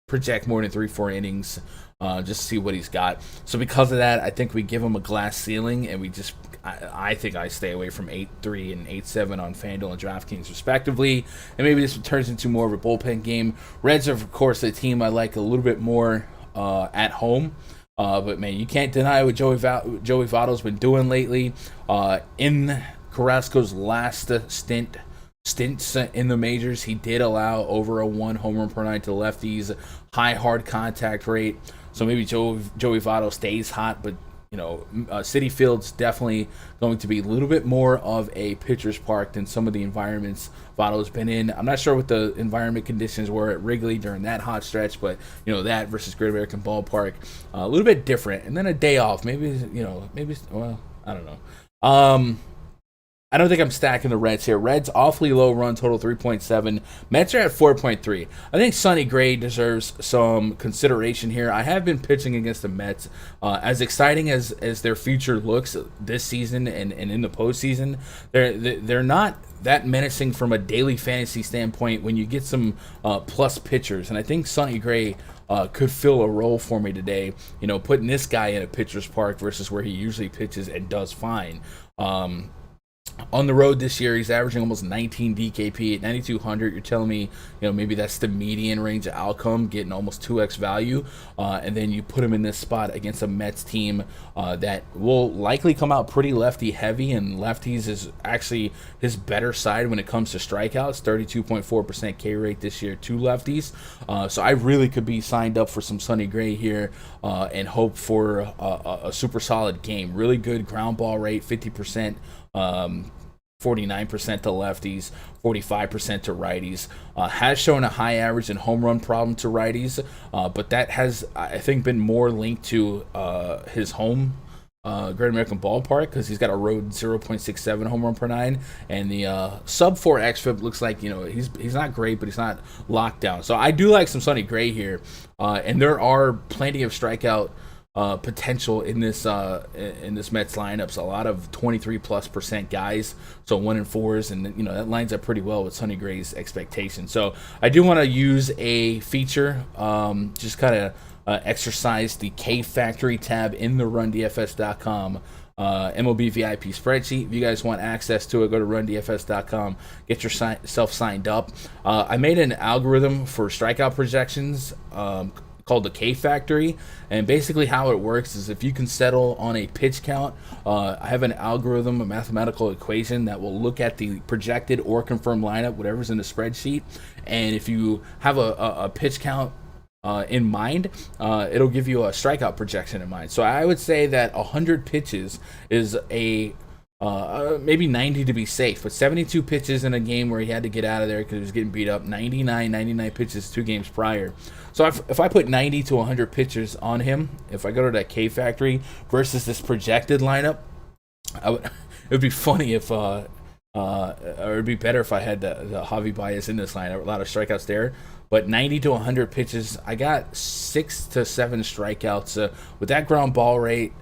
project more than 3-4 innings just to see what he's got. So because of that, I think we give him a glass ceiling, and I think I stay away from 8-3 and 8-7 on Fanduel and DraftKings respectively, and maybe this turns into more of a bullpen game. Reds are of course a team I like a little bit more at home. But man, you can't deny what Joey Votto's been doing lately. In Carrasco's last stints in the majors, he did allow over a 1 home run per nine to lefties, high hard contact rate. So maybe Joey Votto stays hot, but Citi Field's definitely going to be a little bit more of a pitcher's park than some of the environments Votto's been in. I'm not sure what the environment conditions were at Wrigley during that hot stretch, but that versus Great American Ballpark, a little bit different. And then a day off, maybe well, I don't know. I don't think I'm stacking the Reds here. Reds awfully low run total 3.7. Mets are at 4.3. I think Sonny Gray deserves some consideration here. I have been pitching against the Mets. As exciting as their future looks this season and in the postseason, they're not that menacing from a daily fantasy standpoint when you get some plus pitchers. And I think Sonny Gray could fill a role for me today, putting this guy in a pitcher's park versus where he usually pitches and does fine. On the road this year, he's averaging almost 19 DKP at 9,200. You're telling me, maybe that's the median range of outcome, getting almost 2x value. And then you put him in this spot against a Mets team that will likely come out pretty lefty heavy, and lefties is actually his better side when it comes to strikeouts, 32.4% K rate this year to lefties. So I really could be signed up for some Sonny Gray here and hope for a super solid game. Really good ground ball rate, 50%. 49% to lefties, 45% to righties. Has shown a high average and home run problem to righties, but that has, I think, been more linked to his home Great American Ballpark, because he's got a road 0.67 home run per nine, and the sub 4 xFIP looks like he's not great, but he's not locked down. So I do like some Sonny Gray here, and there are plenty of strikeout potential in this Mets lineups. A lot of 23+% guys, so 1 and 4s, and that lines up pretty well with Sonny Gray's expectations. So I do want to use a feature, just kind of exercise the K Factory tab in the RunDFS.com MLB VIP spreadsheet. If you guys want access to it, go to RunDFS.com, get yourself signed up. I made an algorithm for strikeout projections called the K Factory, and basically how it works is if you can settle on a pitch count, I have an algorithm, a mathematical equation that will look at the projected or confirmed lineup, whatever's in the spreadsheet, and if you have a pitch count in mind, it'll give you a strikeout projection in mind. So I would say that 100 pitches is a maybe 90 to be safe, but 72 pitches in a game where he had to get out of there because he was getting beat up. 99 pitches 2 games prior. So if I put 90 to 100 pitchers on him, if I go to that K Factory versus this projected lineup, it would be funny if or it'd be better if I had the Javi Baez in this lineup. A lot of strikeouts there. But 90 to 100 pitches, I got 6 to 7 strikeouts. With that ground ball rate,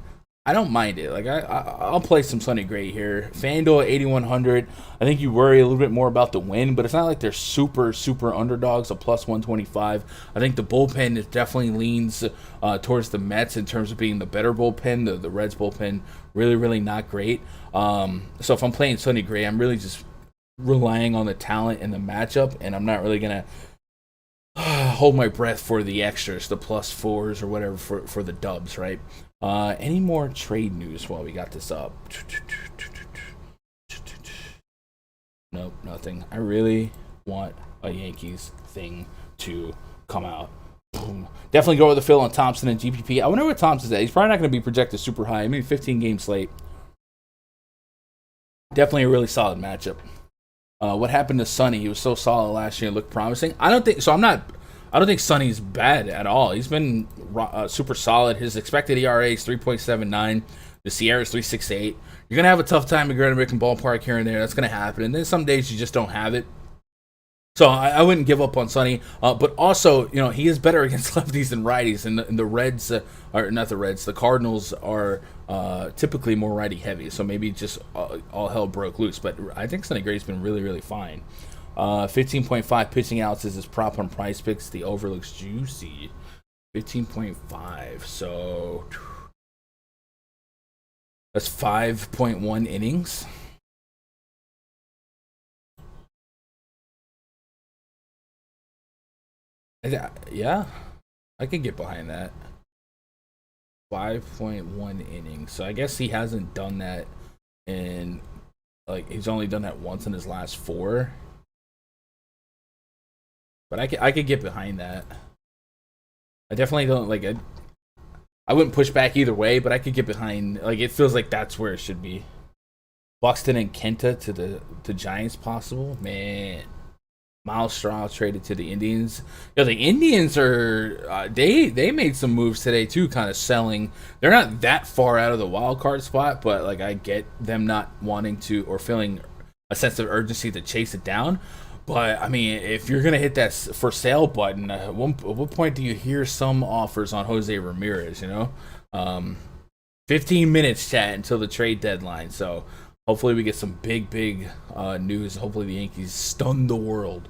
I don't mind it. Like I'll play some Sonny Gray here. FanDuel 8,100. I think you worry a little bit more about the win, but it's not like they're super underdogs. A plus 125. I think the bullpen definitely leans towards the Mets in terms of being the better bullpen. The Reds bullpen really not great. So if I'm playing Sonny Gray, I'm really just relying on the talent and the matchup, and I'm not really gonna hold my breath for the extras, the plus 4s or whatever for the dubs, right? Any more trade news while we got this up? Nope, nothing. I really want a Yankees thing to come out. Boom. Definitely go with the Phil on Thompson and GPP. I wonder where Thompson's at. He's probably not going to be projected super high. Maybe 15-game slate. Definitely a really solid matchup. What happened to Sonny? He was so solid last year and looked promising. I don't think Sonny's bad at all. He's been super solid. His expected ERA is 3.79. The Sierra is 3.68. You're going to have a tough time at Great American Ballpark here and there. That's going to happen. And then some days you just don't have it. So I wouldn't give up on Sonny, but also, he is better against lefties than righties, and the Reds, are not the Reds, the Cardinals are typically more righty heavy, so maybe just all hell broke loose. But I think Sonny Gray's been really, really fine. 15.5 pitching outs is his prop on PrizePicks. The over looks juicy. 15.5, so that's 5.1 innings. Yeah, I could get behind that. 5.1 innings. So I guess he hasn't done that in, he's only done that once in his last 4. But I could get behind that. I definitely don't, I wouldn't push back either way, but I could get behind, it feels like that's where it should be. Buxton and Kenta to the Giants possible? Man. Miles Straw traded to the Indians. The Indians are they made some moves today too, kind of selling. They're not that far out of the wild card spot, but I get them not wanting to or feeling a sense of urgency to chase it down. But I mean, if you're gonna hit that for sale button, at what point do you hear some offers on Jose Ramirez? 15 minutes chat until the trade deadline. So hopefully we get some big news. Hopefully the Yankees stun the world.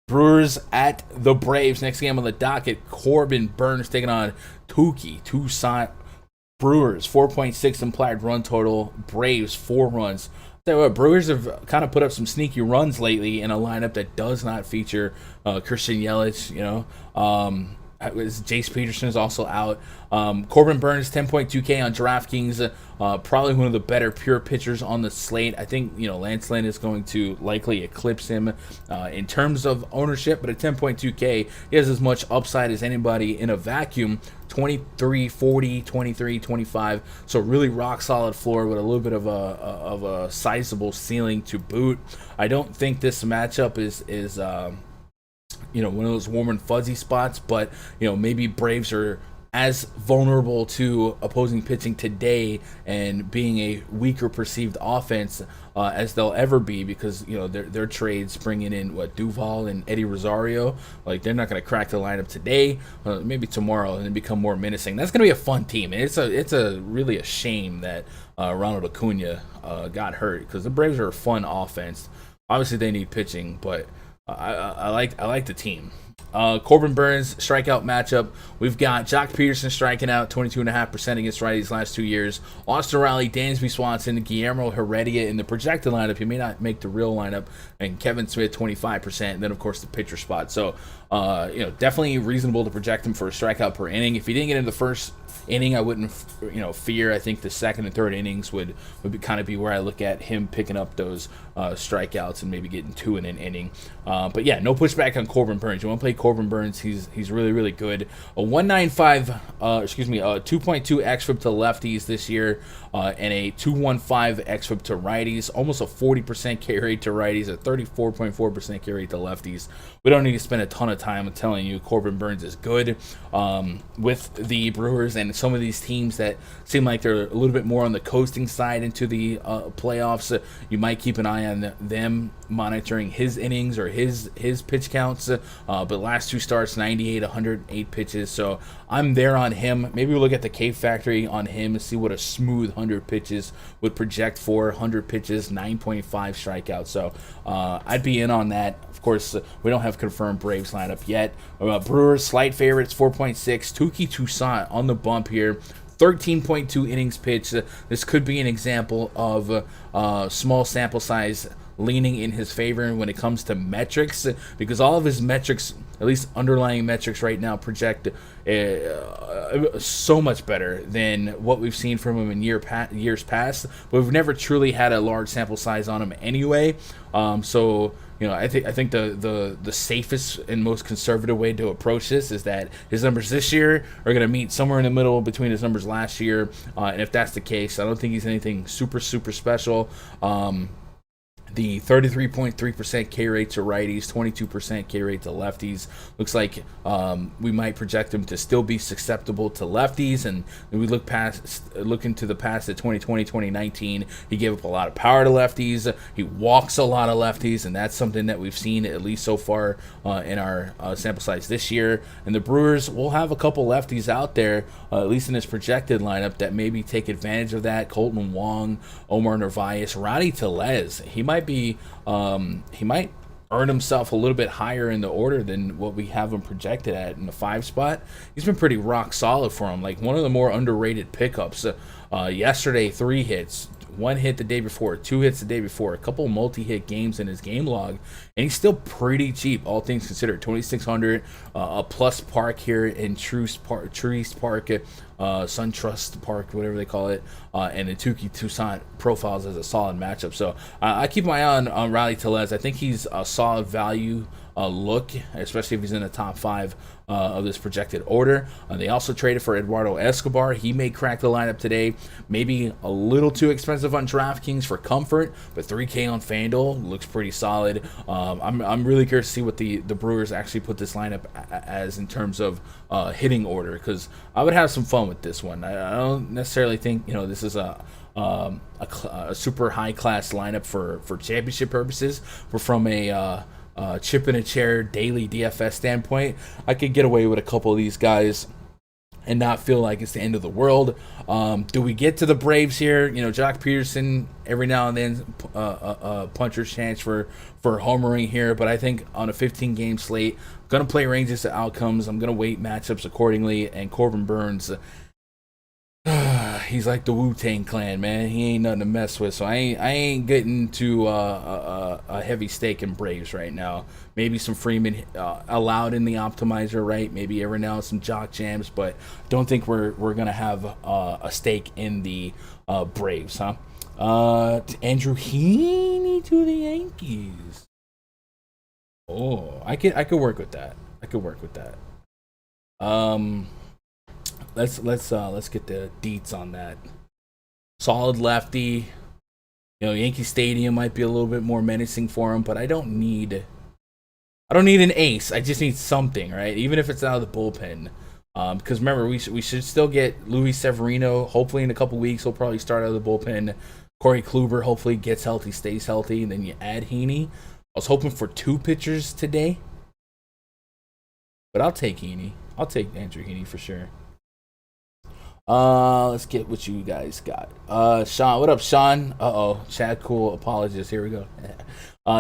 Brewers at the Braves. Next game on the docket, Corbin Burns taking on Tucson. Brewers, 4.6 implied run total. Braves, 4 runs. Tell you what, Brewers have kind of put up some sneaky runs lately in a lineup that does not feature Christian Yelich, Jace Peterson is also out. Corbin Burns, 10.2K on DraftKings. Probably one of the better pure pitchers on the slate. I think, Lance Lynn is going to likely eclipse him in terms of ownership, but at 10.2K, he has as much upside as anybody in a vacuum. 23, 40, 23, 25. So really rock solid floor with a little bit of a sizable ceiling to boot. I don't think this matchup is one of those warm and fuzzy spots, but maybe Braves are as vulnerable to opposing pitching today and being a weaker perceived offense as they'll ever be, because their trades bringing in Duvall and Eddie Rosario, they're not going to crack the lineup today, maybe tomorrow, and then become more menacing. That's going to be a fun team, and it's a really a shame that Ronald Acuna got hurt, because the Braves are a fun offense. Obviously they need pitching, but I like the team. Corbin Burns strikeout matchup. We've got Jock Peterson striking out 22.5% against righties last 2 years. Austin Riley, Dansby Swanson, Guillermo Heredia in the projected lineup. He may not make the real lineup. And Kevin Smith 25%. And then of course the pitcher spot. So definitely reasonable to project him for a strikeout per inning. If he didn't get into the first inning, I wouldn't fear. I think the second and third innings would kind of be where I look at him picking up those strikeouts and maybe getting 2 in an inning. But yeah, no pushback on Corbin Burns. You want to play Corbin Burns? He's really, really good. A 2.2 xFIP to lefties this year, and a 2.15 xFIP to righties. Almost a 40% K rate to righties, a 34.4% K rate to lefties. We don't need to spend a ton of time telling you Corbin Burns is good. With the Brewers and some of these teams that seem like they're a little bit more on the coasting side into the playoffs, you might keep an eye on them, monitoring his innings or his pitch counts. But last 2 starts, 98, 108 pitches. So I'm there on him. Maybe we'll look at the K factory on him and see what a smooth 100 pitches would project for. 100 pitches, 9.5 strikeouts. So I'd be in on that. Of course, we don't have confirmed Braves lineup yet. Brewers, slight favorites, 4.6. Tucson on the bump here. 13.2 innings pitched. This could be an example of small sample size leaning in his favor when it comes to metrics, because all of his metrics, at least underlying metrics right now, project so much better than what we've seen from him in years past. But we've never truly had a large sample size on him anyway. So I think the safest and most conservative way to approach this is that his numbers this year are going to meet somewhere in the middle between his numbers last year. And if that's the case, I don't think he's anything super, super special. The 33.3% K rate to righties, 22% K rate to lefties. Looks like we might project him to still be susceptible to lefties. And we look into the past at 2020, 2019, he gave up a lot of power to lefties. He walks a lot of lefties, and that's something that we've seen at least so far in our sample size this year. And the Brewers will have a couple lefties out there, at least in this projected lineup, that maybe take advantage of that. Colton Wong, Omar Narvaez, Ronnie Tellez. He might earn himself a little bit higher in the order than what we have him projected at in the 5 spot. He's been pretty rock solid for him, like one of the more underrated pickups. Yesterday, 3 hits, 1 hit the day before, 2 hits the day before, a couple multi-hit games in his game log, and he's still pretty cheap, all things considered. 2,600, a plus park here in Trees Park, SunTrust Park, whatever they call it, and the Tucson profiles as a solid matchup. So I keep my eye on Riley Tellez. I think he's a solid value look, especially if he's in the top 5 of this projected order. They also traded for Eduardo Escobar. He may crack the lineup today. Maybe a little too expensive on DraftKings for comfort, but $3K on Fanduel looks pretty solid. I'm really curious to see what the Brewers actually put this lineup as in terms of hitting order, because I would have some fun with this one. I don't necessarily think this is a super high class lineup for championship purposes, but from a chip in a chair daily DFS standpoint, I could get away with a couple of these guys and not feel like it's the end of the world. Do we get to the Braves here? Jock Peterson every now and then puncher's chance for homering here, but I think on a 15-game slate, I'm going to play ranges to outcomes. I'm going to weight matchups accordingly, and Corbin Burns, he's like the Wu-Tang Clan, man. He ain't nothing to mess with. So I ain't getting to a heavy stake in Braves right now. Maybe some Freeman allowed in the optimizer, right? Maybe every now and some jock jams, but don't think we're gonna have a stake in the Braves, huh? Andrew Heaney to the Yankees. Oh, I could work with that. Let's get the deets on that. Solid lefty. Yankee Stadium might be a little bit more menacing for him, but I don't need an ace. I just need something, right? Even if it's out of the bullpen. Because remember, we should still get Luis Severino. Hopefully in a couple weeks, he'll probably start out of the bullpen. Corey Kluber hopefully gets healthy, stays healthy, and then you add Heaney. I was hoping for 2 pitchers today, but I'll take Heaney. I'll take Andrew Heaney for sure. Let's get what you guys got. Sean, what up, Sean? Chad Cool, apologies. Here we go.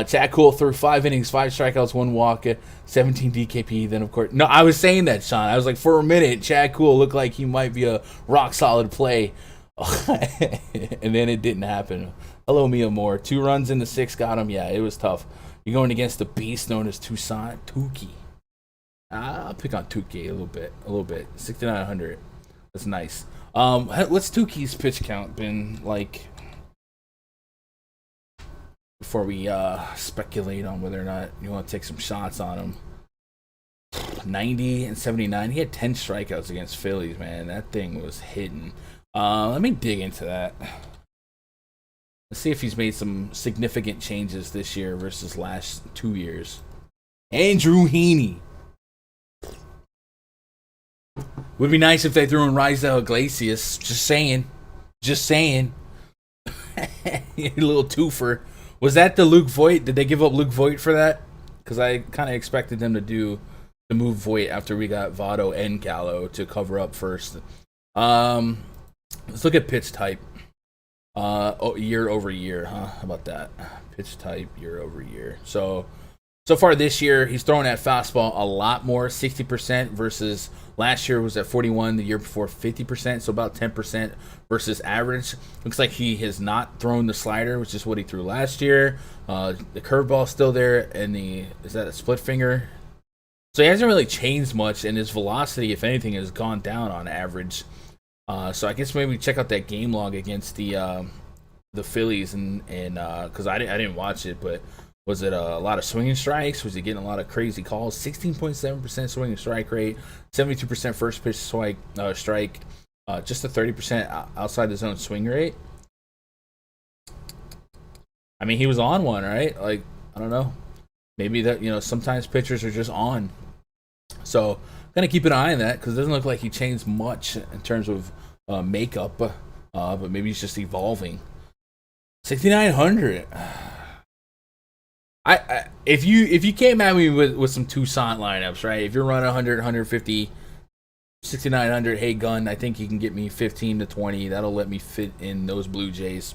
Chad Cool threw 5 innings, 5 strikeouts, 1 walk, 17 DKP. Then, of course, no, I was saying that, Sean. I was like, for a minute, Chad Cool looked like he might be a rock solid play, and then it didn't happen. Hello, Mia Moore. 2 runs in the 6 got him. Yeah, it was tough. You're going against the beast known as Tucson Tukey. I'll pick on Tukey a little bit. 6,900. That's nice. What's Tukey's pitch count been like before we speculate on whether or not you want to take some shots on him? 90 and 79. He had 10 strikeouts against Phillies, man. That thing was hitting. Let me dig into that. Let's see if he's made some significant changes this year versus last 2 years. Andrew Heaney. Would be nice if they threw in Raisel Iglesias. Just saying. A little twofer. Was that the Luke Voit? Did they give up Luke Voit for that? Because I kind of expected them to move Voit after we got Votto and Gallo to cover up first. Let's look at pitch type. Year over year, huh? How about that? Pitch type year over year. So far this year, he's throwing at fastball a lot more, 60% versus last year was at 41, the year before 50%, so about 10% versus average. Looks like he has not thrown the slider, which is what he threw last year. The curveball's still there, and is that a split finger? So he hasn't really changed much, and his velocity, if anything, has gone down on average. So I guess maybe check out that game log against the Phillies, and because I didn't watch it, but was it a lot of swinging strikes? Was he getting a lot of crazy calls? 16.7% swinging strike rate, 72% first pitch strike, just a 30% outside the zone swing rate. I mean, he was on one, right? Like, I don't know. Maybe that, sometimes pitchers are just on. So, gonna keep an eye on that because it doesn't look like he changed much in terms of makeup, but maybe he's just evolving. 6,900. If you came at me with some Toussaint lineups, right? If you're running 100, 150, 6,900, hey gun, I think you can get me 15 to 20. That'll let me fit in those Blue Jays.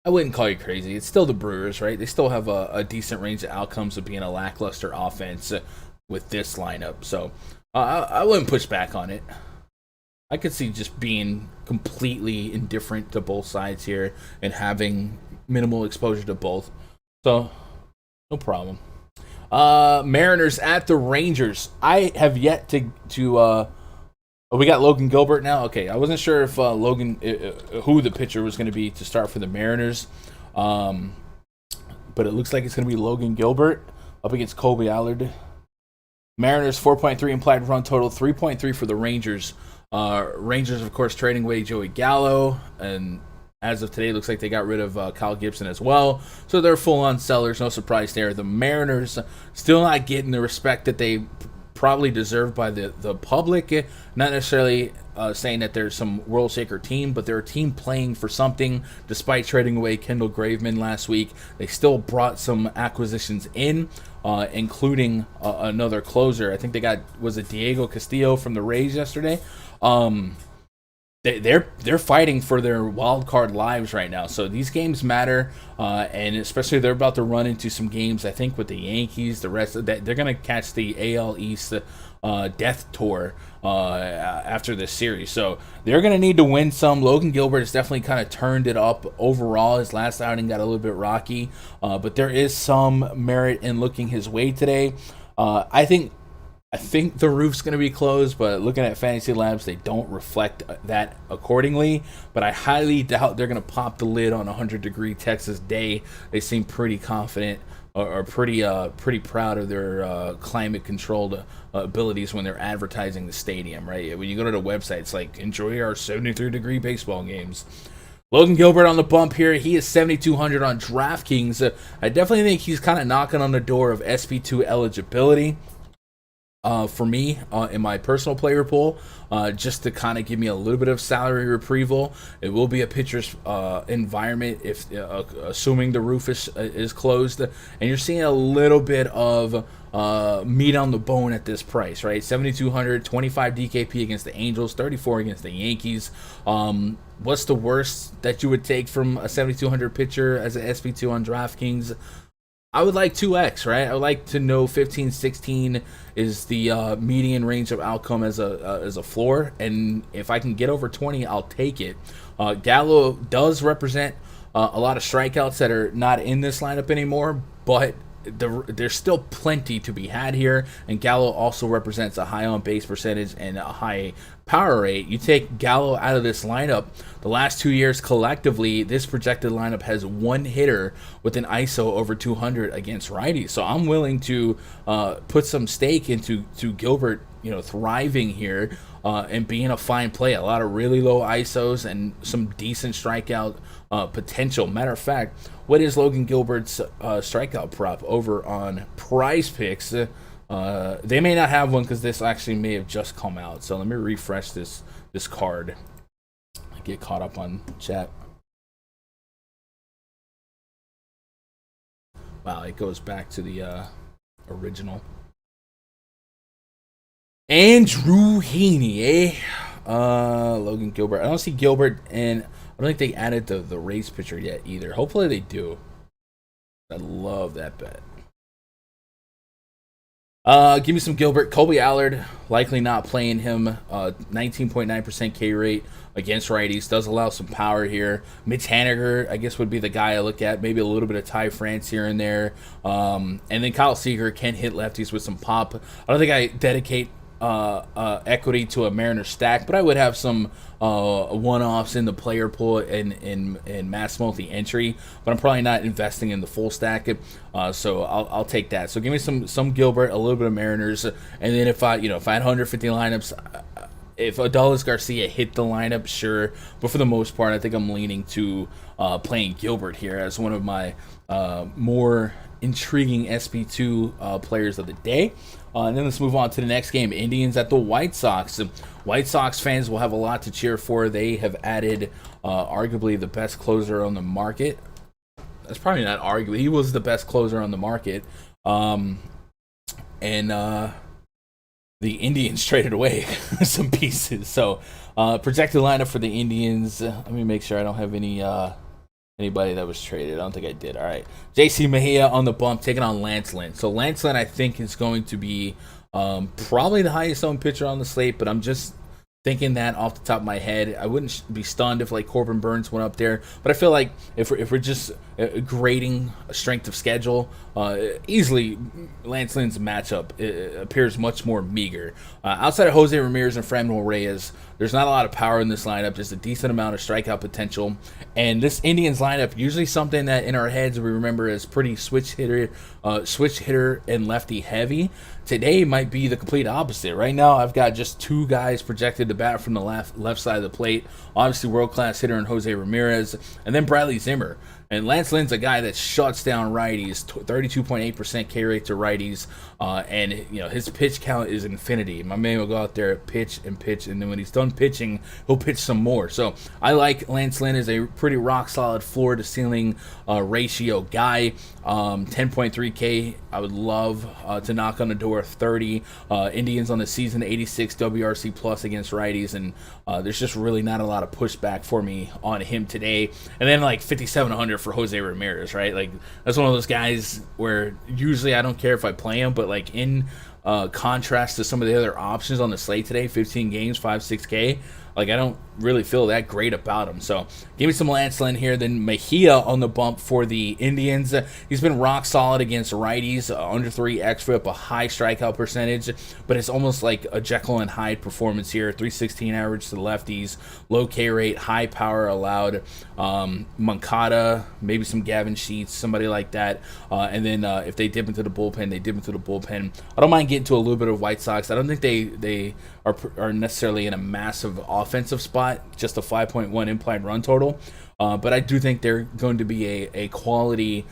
I wouldn't call you crazy. It's still the Brewers, right? They still have a decent range of outcomes of being a lackluster offense with this lineup. So I wouldn't push back on it. I could see just being completely indifferent to both sides here and having minimal exposure to both. So, no problem. Mariners at the Rangers. I have yet to we got Logan Gilbert now. Okay, I wasn't sure if who the pitcher was going to be to start for the Mariners, but it looks like it's going to be Logan Gilbert up against Colby Allard. Mariners 4.3 implied run total, 3.3 for the Rangers. Rangers, of course, trading away Joey Gallo, and as of today, looks like they got rid of Kyle Gibson as well. So they're full-on sellers. No surprise there. The Mariners still not getting the respect that they probably deserved by the public. Not necessarily saying that they're some world shaker team, but they're a team playing for something. Despite trading away Kendall Graveman last week, they still brought some acquisitions in, including another closer. I think they got, was it Diego Castillo from the Rays yesterday? They're fighting for their wild card lives right now. So these games matter, and especially they're about to run into some games. I think with the Yankees, the rest of that, they're gonna catch the AL East death tour after this series. So they're gonna need to win some. Logan Gilbert has definitely kind of turned it up overall. His last outing got a little bit rocky, but there is some merit in looking his way today. I think the roof's going to be closed, but looking at Fantasy Labs, they don't reflect that accordingly. But I highly doubt they're going to pop the lid on a 100-degree Texas day. They seem pretty confident or pretty proud of their climate-controlled abilities when they're advertising the stadium, right? When you go to the website, it's like, enjoy our 73-degree baseball games. Logan Gilbert on the bump here. He is 7,200 on DraftKings. I definitely think he's kind of knocking on the door of SP2 eligibility. For me, in my personal player pool, just to kind of give me a little bit of salary retrieval. It will be a pitcher's environment if assuming the roof is closed, and you're seeing a little bit of meat on the bone at this price, right? 7,200, 25 DKP against the Angels, 34 against the Yankees. What's the worst that you would take from a 7,200 pitcher as an SP2 on DraftKings? I would like 2x, right? I would like to know 15, 16 is the median range of outcome as a floor, and if I can get over 20, I'll take it. Gallo does represent a lot of strikeouts that are not in this lineup anymore, but there's still plenty to be had here, and Gallo also represents a high on base percentage and a high power rate. You take Gallo out of this lineup, the last 2 years collectively, this projected lineup has one hitter with an ISO over 200 against righties. So I'm willing to put some stake into Gilbert, thriving here and being a fine play. A lot of really low ISOs and some decent strikeout potential. Matter of fact, what is Logan Gilbert's strikeout prop over on PrizePicks? They may not have one because this actually may have just come out. So let me refresh this card. I get caught up on chat. Wow, it goes back to the original. Andrew Heaney, Logan Gilbert. I don't see Gilbert, and I don't think they added the Rays pitcher yet either. Hopefully they do. I love that bet. Give me some Gilbert. Colby Allard, likely not playing him. 19.9% K rate against righties. Does allow some power here. Mitch Haniger, I guess, would be the guy I look at. Maybe a little bit of Ty France here and there. And then Kyle Seager can hit lefties with some pop. I don't think I dedicate equity to a Mariner stack, but I would have some one-offs in the player pool in mass multi-entry, but I'm probably not investing in the full stack, so I'll take that. So give me some Gilbert, a little bit of Mariners, and then if I had 150 lineups, if Adolis Garcia hit the lineup, sure. But for the most part, I think I'm leaning to playing Gilbert here as one of my more intriguing SP2 players of the day. And then let's move on to the next game. Indians at the White Sox. White Sox fans will have a lot to cheer for. They have added arguably the best closer on the market. That's probably not arguably. He was the best closer on the market. And the Indians traded away some pieces. So projected lineup for the Indians. Let me make sure I don't have anybody that was traded. I don't think I did. All right. JC Mejia on the bump, taking on Lance Lynn. So Lance Lynn, I think, is going to be probably the highest owned pitcher on the slate, but I'm just thinking that off the top of my head. I wouldn't be stunned if like Corbin Burns went up there, but I feel like if we're just grading a strength of schedule, easily Lance Lynn's matchup appears much more meager. Outside of Jose Ramirez and Franmil Reyes, there's not a lot of power in this lineup, just a decent amount of strikeout potential. And this Indians lineup, usually something that in our heads we remember as pretty switch hitter and lefty heavy. Today might be the complete opposite. Right now, I've got just two guys projected to bat from the left side of the plate. Obviously, world-class hitter in Jose Ramirez, and then Bradley Zimmer. And Lance Lynn's a guy that shuts down righties, 32.8% K rate to righties, and his pitch count is infinity. My man will go out there, pitch, and then when he's done pitching, he'll pitch some more. So I like Lance Lynn as a pretty rock-solid floor-to-ceiling ratio guy. 10.3K, I would love to knock on the door of 30. Indians on the season, 86 WRC plus against righties, and there's just really not a lot of pushback for me on him today. And then like 5,700 for Jose Ramirez, right? Like that's one of those guys where usually I don't care if I play him, but like in contrast to some of the other options on the slate today, 15 games, 5-6K, like I don't really feel that great about him. So give me some Lance Lynn here. Then Mejia on the bump for the Indians. He's been rock solid against righties, under 3 xFIP, a high strikeout percentage, but it's almost like a Jekyll and Hyde performance here. 316 average to the lefties, low K rate, high power allowed. Moncada, maybe some Gavin Sheets, somebody like that. And then if they dip into the bullpen, they dip into the bullpen. I don't mind getting to a little bit of White Sox. I don't think they are necessarily in a massive offensive spot, just a 5.1 implied run total. But I do think they're going to be a quality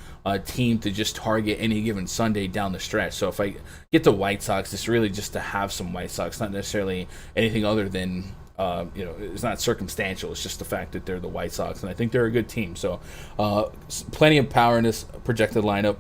team to just target any given Sunday down the stretch. So if I get the White Sox, it's really just to have some White Sox, not necessarily anything other than, it's not circumstantial. It's just the fact that they're the White Sox, and I think they're a good team. So plenty of power in this projected lineup.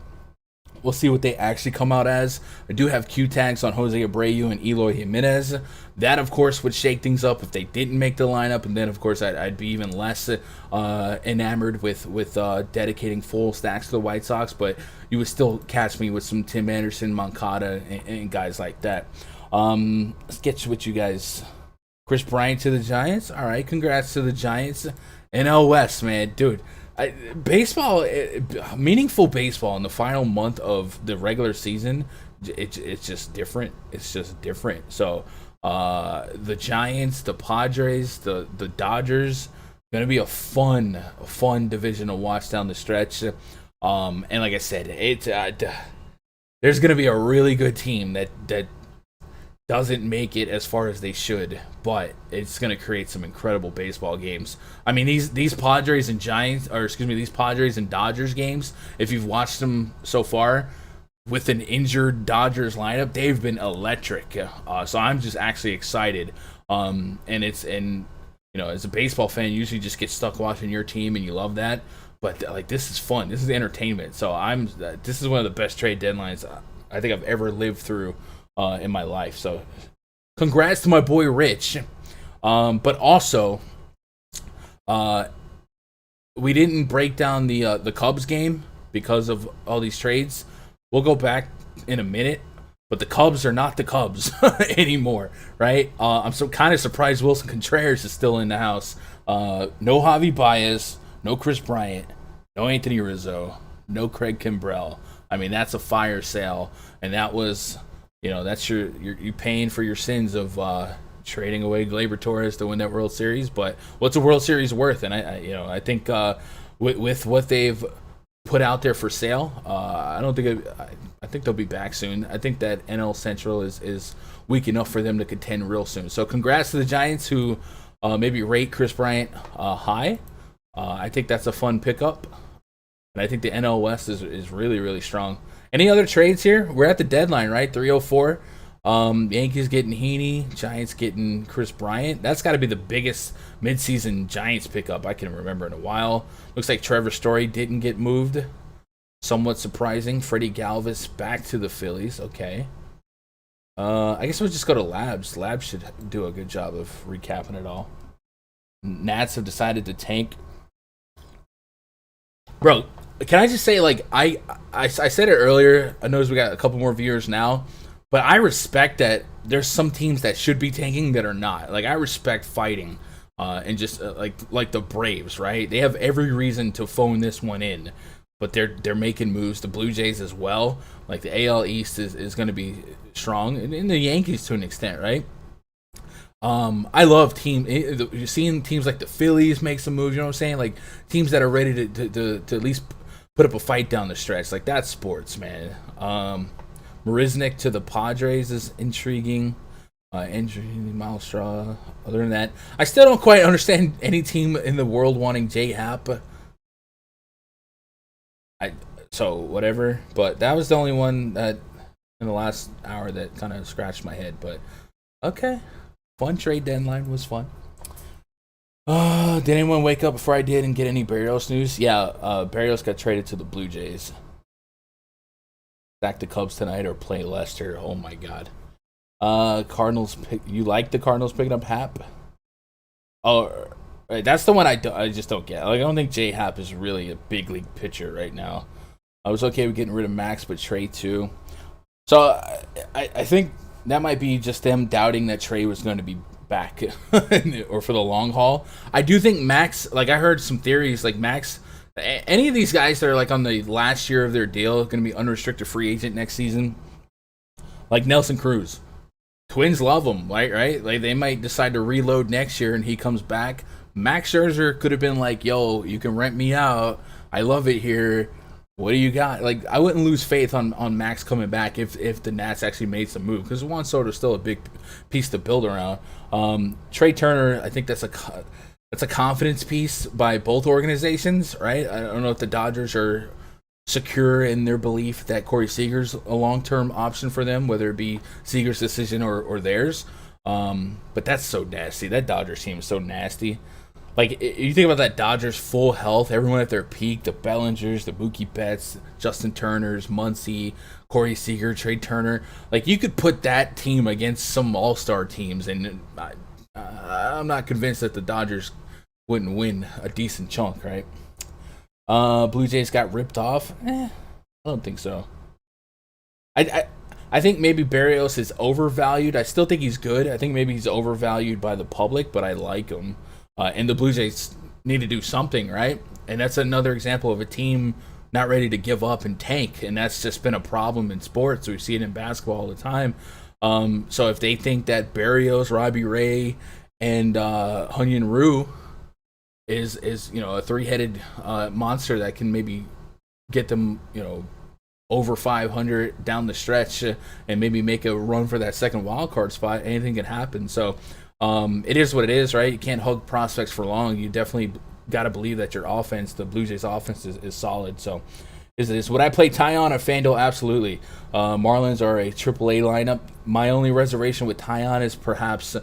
We'll see what they actually come out as. I do have Q tags on Jose Abreu and Eloy Jimenez. That, of course, would shake things up if they didn't make the lineup. And then, of course, I'd be even less enamored with dedicating full stacks to the White Sox. But you would still catch me with some Tim Anderson, Moncada, and guys like that. Let's get with you guys. Chris Bryant to the Giants. All right, congrats to the Giants. NL West, man. Dude. Baseball, meaningful baseball in the final month of the regular season, it's just different. It's just different. So the Giants, the Padres, the Dodgers, going to be a fun division to watch down the stretch. And like I said, there's going to be a really good team that doesn't make it as far as they should, but it's going to create some incredible baseball games. I mean, these Padres and these Padres and Dodgers games, if you've watched them so far with an injured Dodgers lineup, they've been electric. So I'm just actually excited. And as a baseball fan, you usually just get stuck watching your team and you love that. But like, this is fun. This is entertainment. So this is one of the best trade deadlines I think I've ever lived through in my life. So congrats to my boy Rich. But also we didn't break down the Cubs game because of all these trades. We'll go back in a minute, but the Cubs are not the Cubs anymore, right? I'm so kind of surprised Wilson Contreras is still in the house. No Javi Baez, no Chris Bryant, no Anthony Rizzo, no Craig Kimbrell. I mean, that's a fire sale, and that was, that's you're paying for your sins of trading away Gleyber Torres to win that World Series. But what's a World Series worth? And I think with what they've put out there for sale, I don't think I think they'll be back soon. I think that NL Central is weak enough for them to contend real soon. So congrats to the Giants who maybe rate Chris Bryant high. I think that's a fun pickup. And I think the NL West is really, really strong. Any other trades here? We're at the deadline, right? 304. Yankees getting Heaney, Giants getting Chris Bryant. That's got to be the biggest midseason Giants pickup I can remember in a while. Looks like Trevor Story didn't get moved. Somewhat surprising. Freddie Galvis back to the Phillies. Okay. I guess we'll just go to Labs. Labs should do a good job of recapping it all. Nats have decided to tank. Bro, can I just say, like, I said it earlier. I know we got a couple more viewers now. But I respect that there's some teams that should be tanking that are not. Like, I respect fighting and just like the Braves, right? They have every reason to phone this one in. But they're making moves. The Blue Jays as well. Like, the AL East is going to be strong. And the Yankees to an extent, right? I love seeing teams like the Phillies make some moves, you know what I'm saying? Like, teams that are ready to at least put up a fight down the stretch. Like, that's sports, man. Marisnik to the Padres is intriguing. Miles Straw. Other than that, I still don't quite understand any team in the world wanting J Happ. So whatever. But that was the only one that in the last hour that kind of scratched my head. But okay, fun trade deadline was fun. Did anyone wake up before I did and get any Barrios news? Yeah, Barrios got traded to the Blue Jays. Back the Cubs tonight or play Lester. Oh my God. Cardinals. You like the Cardinals picking up Happ? Oh, that's the one I just don't get. Like, I don't think J Happ is really a big league pitcher right now. I was okay with getting rid of Max, but Trey too. So I think that might be just them doubting that Trey was going to be back or for the long haul. I do think Max. Like, I heard some theories. Like, Max. Any of these guys that are like on the last year of their deal going to be unrestricted free agent next season, like Nelson Cruz. Twins love him, right? Like, they might decide to reload next year and he comes back. Max Scherzer could have been like, yo, you can rent me out. I love it here. What do you got? Like, I wouldn't lose faith on Max coming back if the Nats actually made some move, because Juan Soto's still a big piece to build around. Trey Turner, I think that's a confidence piece by both organizations, right? I don't know if the Dodgers are secure in their belief that Corey Seager's a long-term option for them, whether it be Seager's decision or theirs. But that's so nasty. That Dodgers team is so nasty. Like, you think about that Dodgers full health, everyone at their peak, the Bellingers, the Mookie Betts, Justin Turners, Muncy, Corey Seager, Trey Turner. Like, you could put that team against some all-star teams, and I'm not convinced that the Dodgers wouldn't win a decent chunk, right? Blue Jays got ripped off. I don't think so. I think maybe Barrios is overvalued. I still think he's good. I think maybe he's overvalued by the public, but I like him. And the Blue Jays need to do something, right? And that's another example of a team not ready to give up and tank, and that's just been a problem in sports. We see it in basketball all the time. So if they think that Barrios, Robbie Ray, and Hunyin Ryu is a three-headed monster that can maybe get them over 500 down the stretch and maybe make a run for that second wild card spot, anything can happen. So it is what it is, right? You can't hug prospects for long. You definitely got to believe that your offense, the Blue Jays offense, is solid. So would I play Tyon or Fanduel? Absolutely. Marlins are a AAA lineup. My only reservation with Tyon is perhaps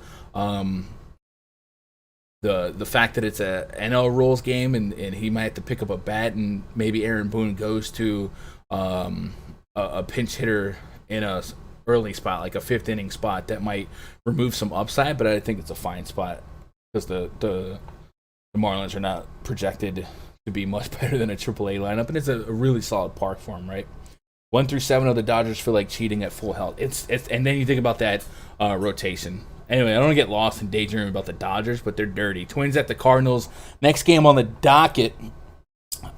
the fact that it's a NL rules game and he might have to pick up a bat, and maybe Aaron Boone goes to a pinch hitter in a early spot, like a fifth inning spot, that might remove some upside, but I think it's a fine spot because the Marlins are not projected to be much better than a AAA lineup, and it's a really solid park for them, right? 1 through 7 of the Dodgers feel like cheating at full health. It's and then you think about that rotation. Anyway, I don't want to get lost in daydreaming about the Dodgers, but they're dirty. Twins at the Cardinals. Next game on the docket.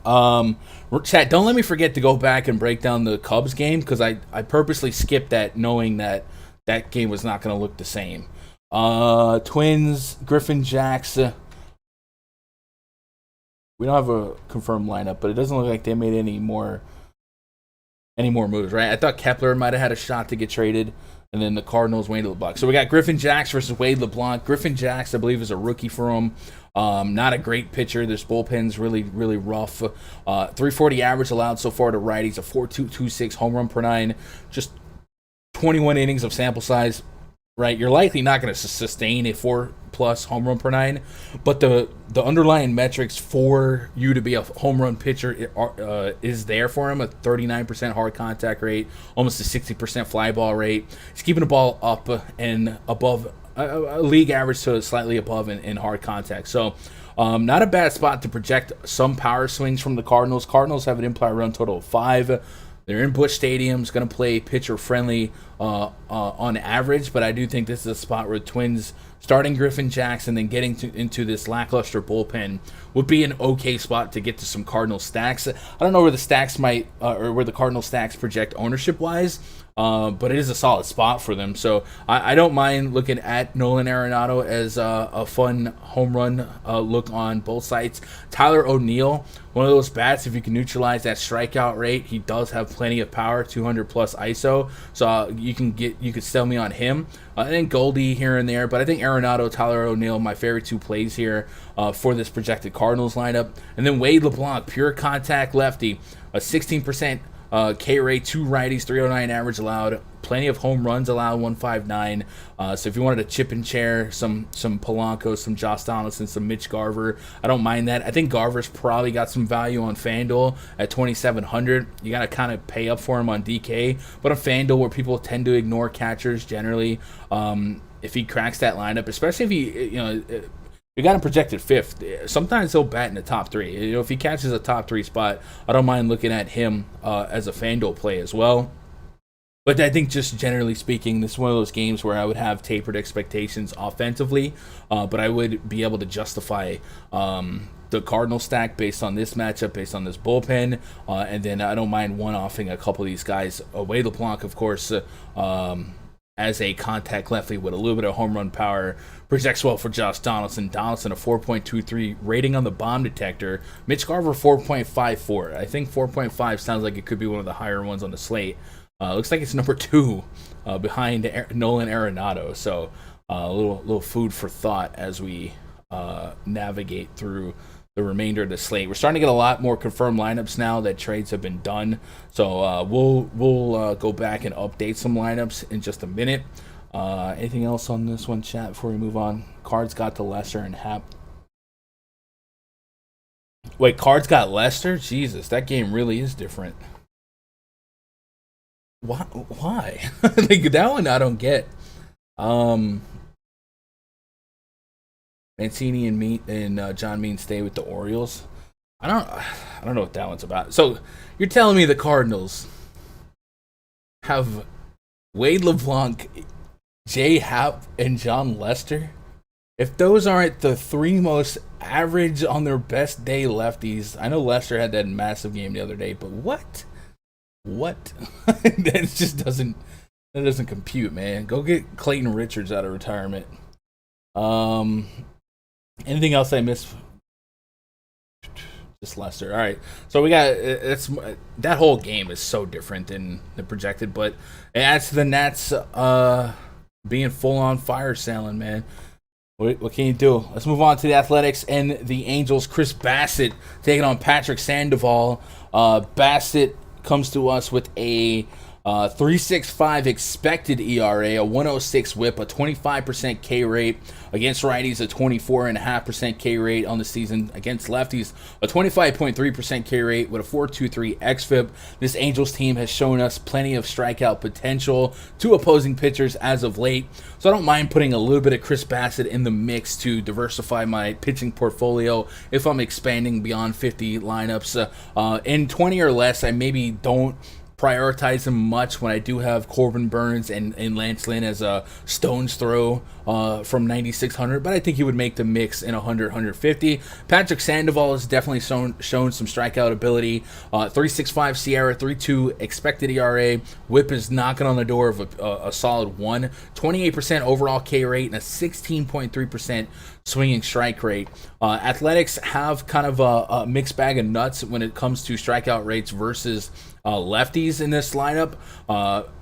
Chat, don't let me forget to go back and break down the Cubs game, because I purposely skipped that knowing that game was not going to look the same. Twins, Griffin, Jacks. We don't have a confirmed lineup, but it doesn't look like they made any more any more moves, right? I thought Kepler might have had a shot to get traded, and then the Cardinals, Wade LeBlanc. So we got Griffin Jax versus Wade LeBlanc. Griffin Jax, I believe, is a rookie for him. Not a great pitcher. This bullpen's really, really rough. 340 average allowed so far to righties, a 4.226 home run per nine. Just 21 innings of sample size, right? You're likely not going to sustain a 4+ home run per nine, but the underlying metrics for you to be a home run pitcher is there for him. A 39% hard contact rate, almost a 60% fly ball rate. He's keeping the ball up and above a league average to slightly above in hard contact. So not a bad spot to project some power swings from the Cardinals. Cardinals have an implied run total of 5. They're in Busch Stadium. It's going to play pitcher-friendly on average, but I do think this is a spot where Twins starting Griffin Jax and then getting into this lackluster bullpen would be an okay spot to get to some Cardinal stacks. I don't know where the stacks might or where the Cardinal stacks project ownership-wise, but it is a solid spot for them. So I don't mind looking at Nolan Arenado as a fun home run look on both sides. Tyler O'Neill, one of those bats, if you can neutralize that strikeout rate, he does have plenty of power, 200 plus ISO. So you could sell me on him. And then Goldie here and there, but I think Arenado, Tyler O'Neill, my favorite 2 plays here for this projected Cardinals lineup. And then Wade LeBlanc, pure contact lefty, a 16% K rate, 2 righties, 309 average allowed, plenty of home runs allowed, 159. So if you wanted to chip and chair some Polanco, some Josh Donaldson, some Mitch Garver, I don't mind that. I think Garver's probably got some value on Fanduel at 2,700. You got to kind of pay up for him on DK, but on Fanduel, where people tend to ignore catchers generally, if he cracks that lineup, especially if he, you got him projected 5th. Sometimes he'll bat in the top 3. If he catches a top 3 spot, I don't mind looking at him as a Fanduel play as well. But I think just generally speaking, this is one of those games where I would have tapered expectations offensively, but I would be able to justify the Cardinal stack based on this matchup, based on this bullpen, and then I don't mind one-offing a couple of these guys. Wade LeBlanc, of course, as a contact lefty with a little bit of home run power, projects well for Josh Donaldson. Donaldson, a 4.23 rating on the bomb detector. Mitch Garver, 4.54. I think 4.5 sounds like it could be one of the higher ones on the slate. Looks like it's number 2 behind Nolan Arenado. So a little food for thought as we navigate through the remainder of the slate. We're starting to get a lot more confirmed lineups now that trades have been done. So we'll go back and update some lineups in just a minute. Anything else on this one, chat, before we move on? Cards got to Lester and Hap. Wait, Cards got Lester? Jesus, that game really is different. Why? Like, that one I don't get. Mancini and John Means stay with the Orioles. I don't know what that one's about. So you're telling me the Cardinals have Wade LeBlanc, Jay Happ, and John Lester? If those aren't the 3 most average on their best day lefties, I know Lester had that massive game the other day, but what? That just doesn't compute, man. Go get Clayton Richards out of retirement. Anything else I missed? Just Lester. All right. So we got that whole game is so different than the projected, but it adds to the Nats being full on fire selling, man. What can you do? Let's move on to the Athletics and the Angels. Chris Bassett taking on Patrick Sandoval. Bassett comes to us with a 3.65 expected ERA, a 106 whip, a 25% K rate against righties, a 24.5% K rate on the season against lefties, a 25.3% K rate with a 4.23 xFIP. This Angels team has shown us plenty of strikeout potential to opposing pitchers as of late, so I don't mind putting a little bit of Chris Bassett in the mix to diversify my pitching portfolio if I'm expanding beyond 50 lineups. In 20 or less, I maybe don't prioritize him much when I do have Corbin Burns and Lance Lynn as a stone's throw from 9,600, but I think he would make the mix in 100, 150. Patrick Sandoval has definitely shown some strikeout ability. 3.65 Sierra, 3.2 expected ERA. Whip is knocking on the door of a solid 1. 28% overall K rate and a 16.3% swinging strike rate. Athletics have kind of a mixed bag of nuts when it comes to strikeout rates versus lefties in this lineup.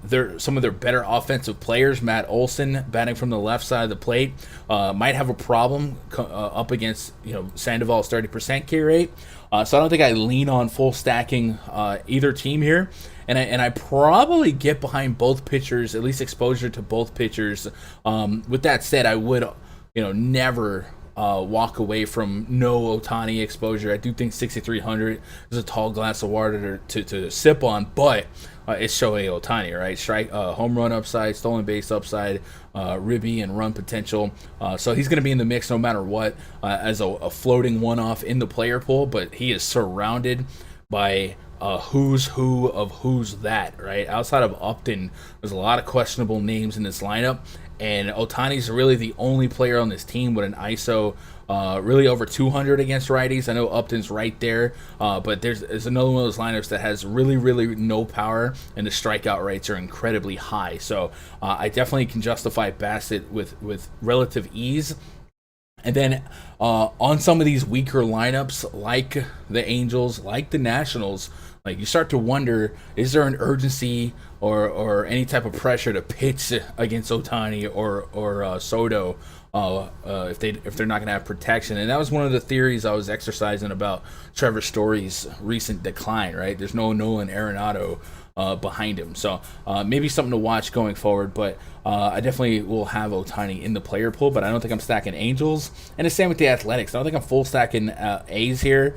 They're some of their better offensive players. Matt Olson, batting from the left side of the plate, might have a problem up against Sandoval's 30% K rate. So I don't think I lean on full stacking either team here. And I probably get behind both pitchers, at least exposure to both pitchers. With that said, I would never walk away from no Ohtani exposure. I do think 6,300 is a tall glass of water to sip on, but it's Shohei Ohtani, right? Strike, home run upside, stolen base upside, ribby and run potential. So he's going to be in the mix no matter what, as a floating one-off in the player pool, but he is surrounded by who's who of who's that, right? Outside of Upton, there's a lot of questionable names in this lineup, and Ohtani's really the only player on this team with an ISO really over 200 against righties. I know Upton's right there, but there's another one of those lineups that has really, really no power, and the strikeout rates are incredibly high. So I definitely can justify Bassett with relative ease. And then on some of these weaker lineups, like the Angels, like the Nationals, like you start to wonder, is there an urgency or any type of pressure to pitch against Ohtani or Soto if they're not going to have protection? And that was one of the theories I was exercising about Trevor Story's recent decline, right? There's no Nolan Arenado behind him. So maybe something to watch going forward, but I definitely will have Ohtani in the player pool, but I don't think I'm stacking Angels. And the same with the Athletics. I don't think I'm full stacking A's here.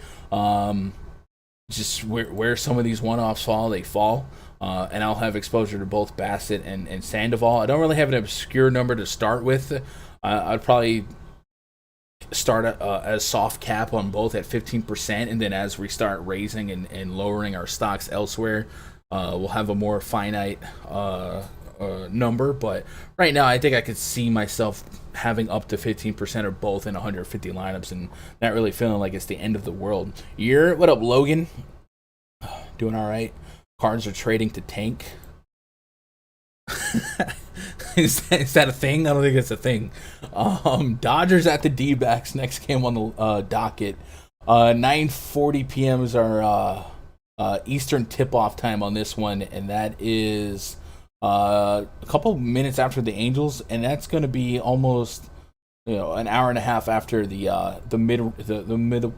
Just where some of these one-offs fall, they fall. And I'll have exposure to both Bassett and Sandoval. I don't really have an obscure number to start with. I'd probably start a soft cap on both at 15%, and then as we start raising and lowering our stocks elsewhere, we'll have a more finite number. But right now, I think I could see myself having up to 15% or both in 150 lineups and not really feeling like it's the end of the world. What up, Logan? Doing all right. Cards are trading to tank. Is that a thing? I don't think it's a thing. Dodgers at the D-backs. Next game on the docket. 9:40 p.m. is our Eastern tip-off time on this one, and that is a couple minutes after the Angels, and that's going to be almost an hour and a half after the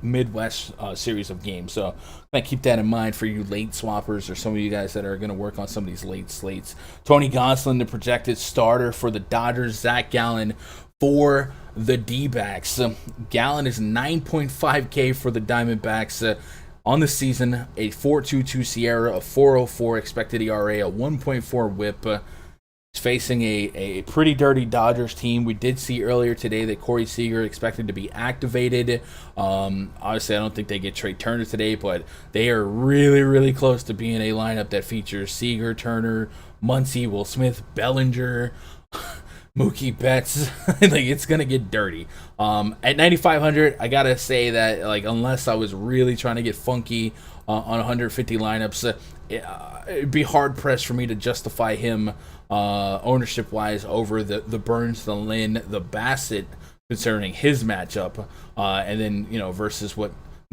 Midwest series of games. So I'm gonna keep that in mind for you late swappers or some of you guys that are gonna work on some of these late slates. Tony Gonsolin, the projected starter for the Dodgers. Zach Gallen for the D-backs. Gallen is 9.5K for the Diamondbacks. On the season, a 4.22 Sierra, a 4.04 expected ERA, a 1.4 WHIP. He's facing a pretty dirty Dodgers team. We did see earlier today that Corey Seager expected to be activated. Obviously, I don't think they get Trey Turner today, but they are really, really close to being a lineup that features Seager, Turner, Muncy, Will Smith, Bellinger, Mookie Betts. Like, it's gonna get dirty. At 9,500, I gotta say that unless I was really trying to get funky on 150 lineups, it'd be hard pressed for me to justify him ownership wise over the Burns, the Lynn, the Bassett concerning his matchup, and then versus what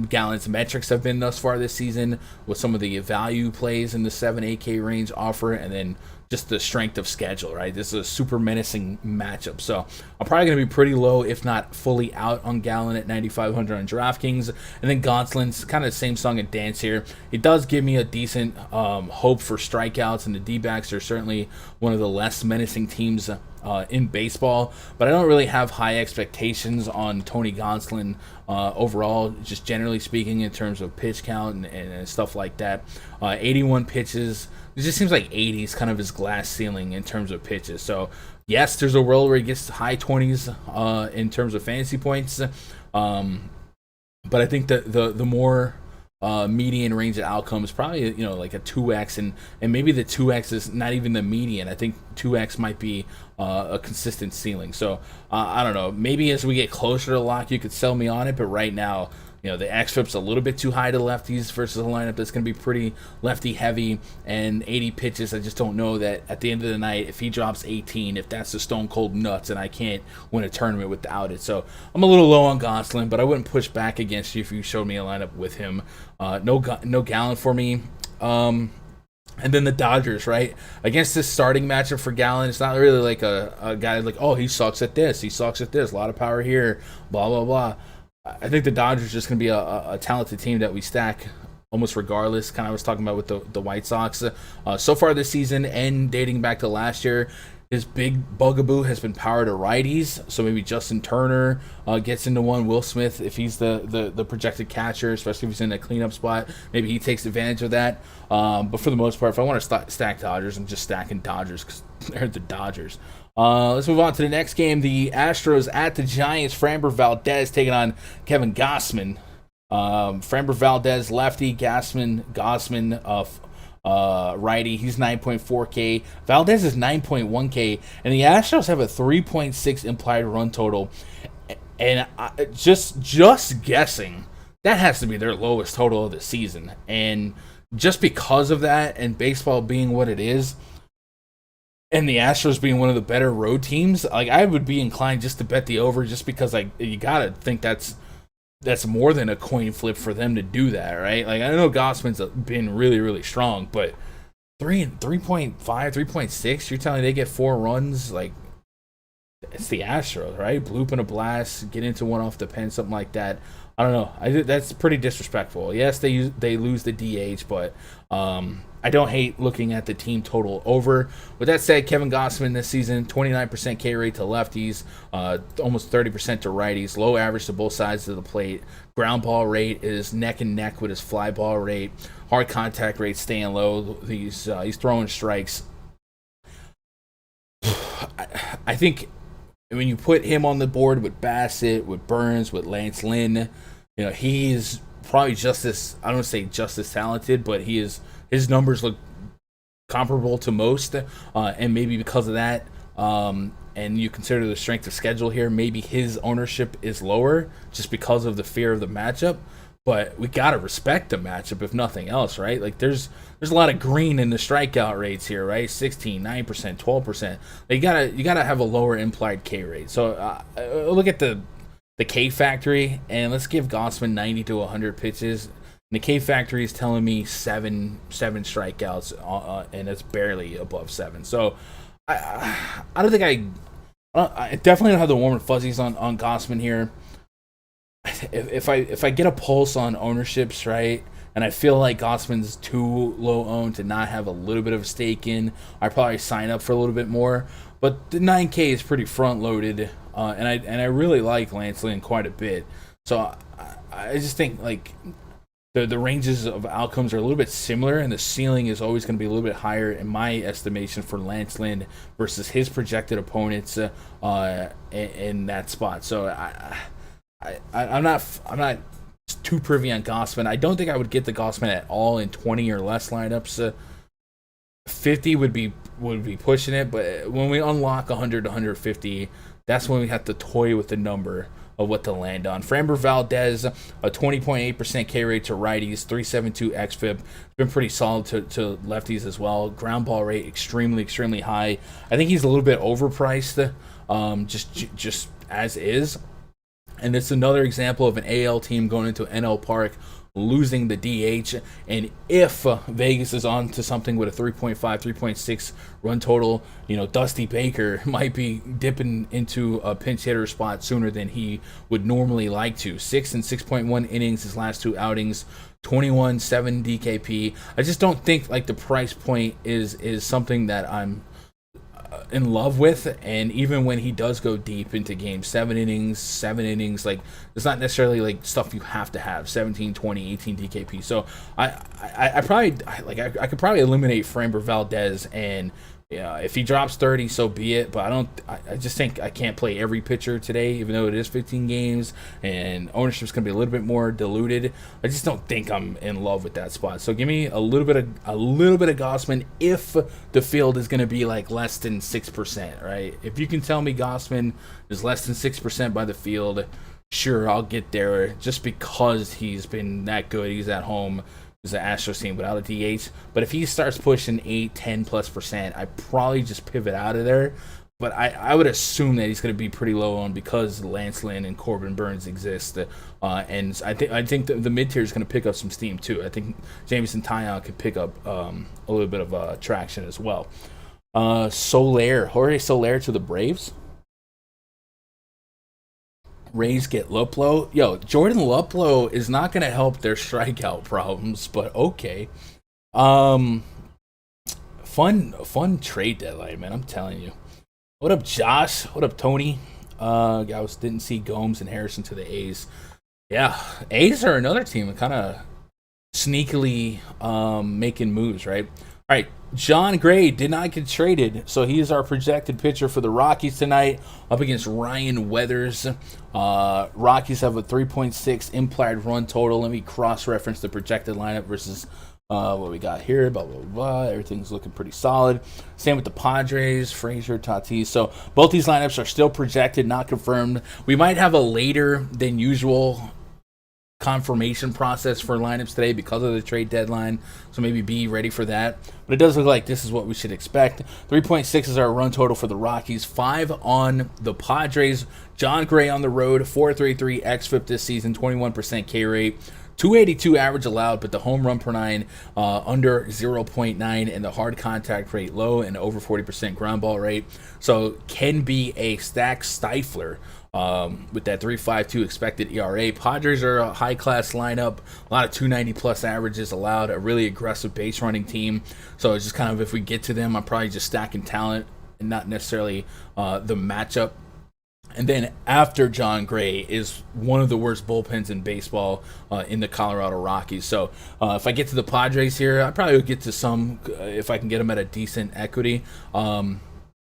Gallen's metrics have been thus far this season, with some of the value plays in the 7-8K range offer, and then just the strength of schedule, right? This is a super menacing matchup. So I'm probably going to be pretty low, if not fully out on Gallen at 9,500 on DraftKings. And then Gonsolin's kind of the same song and dance here. It does give me a decent hope for strikeouts, and the D-backs are certainly one of the less menacing teams in baseball. But I don't really have high expectations on Tony Gonsolin overall, just generally speaking, in terms of pitch count and stuff like that. 81 pitches. It just seems like 80 is kind of his glass ceiling in terms of pitches. So, yes, there's a world where he gets high 20s in terms of fantasy points. But I think that the more median range of outcomes probably like a 2x, and maybe the 2x is not even the median. I think 2x might be a consistent ceiling. So I don't know, maybe as we get closer to lock you could sell me on it, but right now the xFIP's a little bit too high to lefties versus a lineup that's going to be pretty lefty heavy, and 80 pitches. I just don't know that at the end of the night, if he drops 18, if that's the stone cold nuts, and I can't win a tournament without it. So I'm a little low on Gonsolin, but I wouldn't push back against you if you showed me a lineup with him. No Gallen for me. And then the Dodgers, right? Against this starting matchup for Gallen, it's not really like a guy like, oh, he sucks at this. He sucks at this. A lot of power here. Blah, blah, blah. I think the Dodgers are just going to be a talented team that we stack almost regardless. Kind of I was talking about with the White Sox. So far this season and dating back to last year, his big bugaboo has been power to righties. So maybe Justin Turner gets into one. Will Smith, if he's the projected catcher, especially if he's in a cleanup spot, maybe he takes advantage of that. But for the most part, if I want to stack Dodgers, I'm just stacking Dodgers because they're the Dodgers. Let's move on to the next game. The Astros at the Giants. Framber Valdez taking on Kevin Gausman. Framber Valdez, lefty. Gausman, righty. He's 9.4K. Valdez is 9.1K. And the Astros have a 3.6 implied run total. And just guessing, that has to be their lowest total of the season. And just because of that, and baseball being what it is, and the Astros being one of the better road teams, like I would be inclined just to bet the over, just because like you gotta think that's more than a coin flip for them to do that, right? Like I know Gausman's been really, really strong, but 3.5, 3.6, you're telling me they get 4 runs? Like it's the Astros, right? Bloop and a blast, get into one off the pen, something like that. I don't know. That's pretty disrespectful. Yes, they lose the DH, but I don't hate looking at the team total over. With that said, Kevin Gausman this season, 29% K rate to lefties, almost 30% to righties, low average to both sides of the plate. Ground ball rate is neck and neck with his fly ball rate. Hard contact rate staying low. He's throwing strikes. I think when you put him on the board with Bassett, with Burns, with Lance Lynn, he's probably just as, I don't want to say just as talented, but his numbers look comparable to most, and maybe because of that, and you consider the strength of schedule here, maybe his ownership is lower just because of the fear of the matchup. But we gotta respect the matchup if nothing else, right? Like there's a lot of green in the strikeout rates here, right? 16, 9%, 12%. You gotta have a lower implied K rate. So look at the K factory, and let's give Gausman 90 to 100 pitches. And the K factory is telling me seven strikeouts, and it's barely above 7. So I don't think I definitely don't have the warm and fuzzies on Gausman here. If I get a pulse on ownerships, right, and I feel like Gausman's too low owned to not have a little bit of a stake in, I probably sign up for a little bit more. But the 9K is pretty front loaded, and I really like Lance Lynn quite a bit. So I just think like the ranges of outcomes are a little bit similar, and the ceiling is always going to be a little bit higher in my estimation for Lance Lynn versus his projected opponents in that spot. So I'm not too privy on Gausman. I don't think I would get the Gausman at all in 20 or less lineups. 50 would be pushing it, but when we unlock 100 to 150, that's when we have to toy with the number of what to land on. Framber Valdez, a 20.8% K rate to righties, 3.72 xFIP. Been pretty solid to lefties as well. Ground ball rate extremely, extremely high. I think he's a little bit overpriced, just as is. And it's another example of an AL team going into NL Park, losing the DH. And if Vegas is on to something with a 3.5, 3.6 run total, Dusty Baker might be dipping into a pinch hitter spot sooner than he would normally like to. 6 and 6.1 innings his last 2 outings, 21.7 DKP. I just don't think like the price point is something that I'm in love with. And even when he does go deep into games, 7 innings, like it's not necessarily like stuff you have to have 17, 20, 18 DKP. So I could probably eliminate Framber Valdez, and if he drops 30, so be it. But I just think I can't play every pitcher today, even though it is 15 games and ownership's going to be a little bit more diluted. I just don't think I'm in love with that spot. So give me a little bit of Gausman if the field is going to be like less than 6%, right? If you can tell me Gausman is less than 6% by the field, sure, I'll get there just because he's been that good. He's at home. Is the Astros team without a DH. But if he starts pushing 8, 10+%, I probably just pivot out of there. but I would assume that he's going to be pretty low on because Lance Lynn and Corbin Burns exist. And I think the mid tier is going to pick up some steam too. I think Jameson Taillon could pick up a little bit of traction as well. Jorge Soler to the Braves. Rays get Luplow. Yo, Jordan Luplow is not going to help their strikeout problems, but okay. Fun trade deadline, man. I'm telling you. What up, Josh? What up, Tony? Didn't see Gomes and Harrison to the A's. Yeah, A's are another team kind of sneakily making moves, right? All right, John Gray did not get traded, so he is our projected pitcher for the Rockies tonight up against Ryan Weathers. Rockies have a 3.6 implied run total. Let me cross-reference the projected lineup versus what we got here. Blah, blah, blah. Everything's looking pretty solid. Same with the Padres, Frazier, Tatis. So both these lineups are still projected, not confirmed. We might have a later than usual confirmation process for lineups today because of the trade deadline, so maybe be ready for that. But it does look like this is what we should expect. 3.6 is our run total for the Rockies, 5 on the Padres. John Gray on the road, 4.33 xFIP this season, 21% K rate, 282 average allowed, but the home run per 9 under 0.9, and the hard contact rate low, and over 40% ground ball rate. So can be a stack stifler with that 3.52 expected ERA. Padres are a high-class lineup, a lot of 290-plus averages allowed, a really aggressive base running team. So it's just kind of, if we get to them, I'm probably just stacking talent and not necessarily the matchup. And then after John Gray is one of the worst bullpens in baseball in the Colorado Rockies. So if I get to the Padres here, I probably would get to some if I can get them at a decent equity.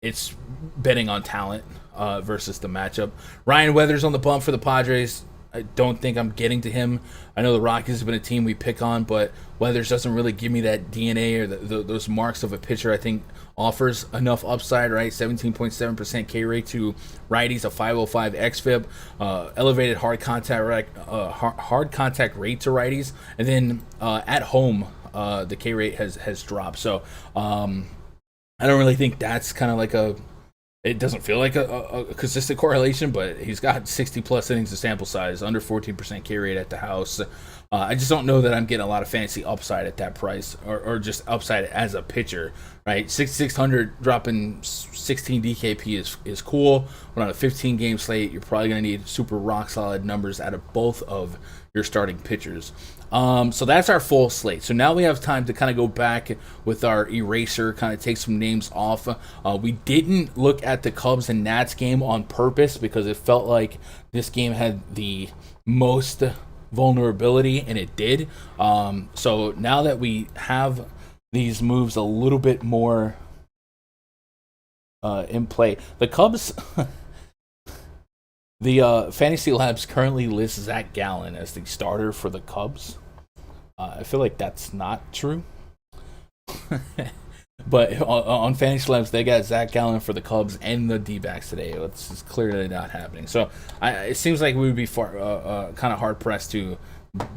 It's betting on talent versus the matchup. Ryan Weathers on the bump for the Padres. I don't think I'm getting to him. I know the Rockies have been a team we pick on, but Weathers doesn't really give me that DNA or those marks of a pitcher I think offers enough upside, right? 17.7% K rate to righties, a 5.05 xFIP, elevated hard contact rate to righties, and then at home the K rate has dropped. So I don't really think that's kind of like it doesn't feel like a consistent correlation, but he's got 60 plus innings of sample size, under 14% K rate at the house. I just don't know that I'm getting a lot of fancy upside at that price, or just upside as a pitcher, right? 6,600 dropping 16 DKP is cool. But on a 15-game slate, you're probably going to need super rock-solid numbers out of both of your starting pitchers. So that's our full slate. So now we have time to kind of go back with our eraser, kind of take some names off. We didn't look at the Cubs and Nats game on purpose because it felt like this game had the most vulnerability, and it did. So now that we have these moves a little bit more in play, the Cubs, the Fantasy Labs currently lists Zach Gallen as the starter for the Cubs. I feel like that's not true. But on Fantasy Labs, they got Zach Gallen for the Cubs and the D-backs today. It's clearly not happening. So it seems like we would be kind of hard-pressed to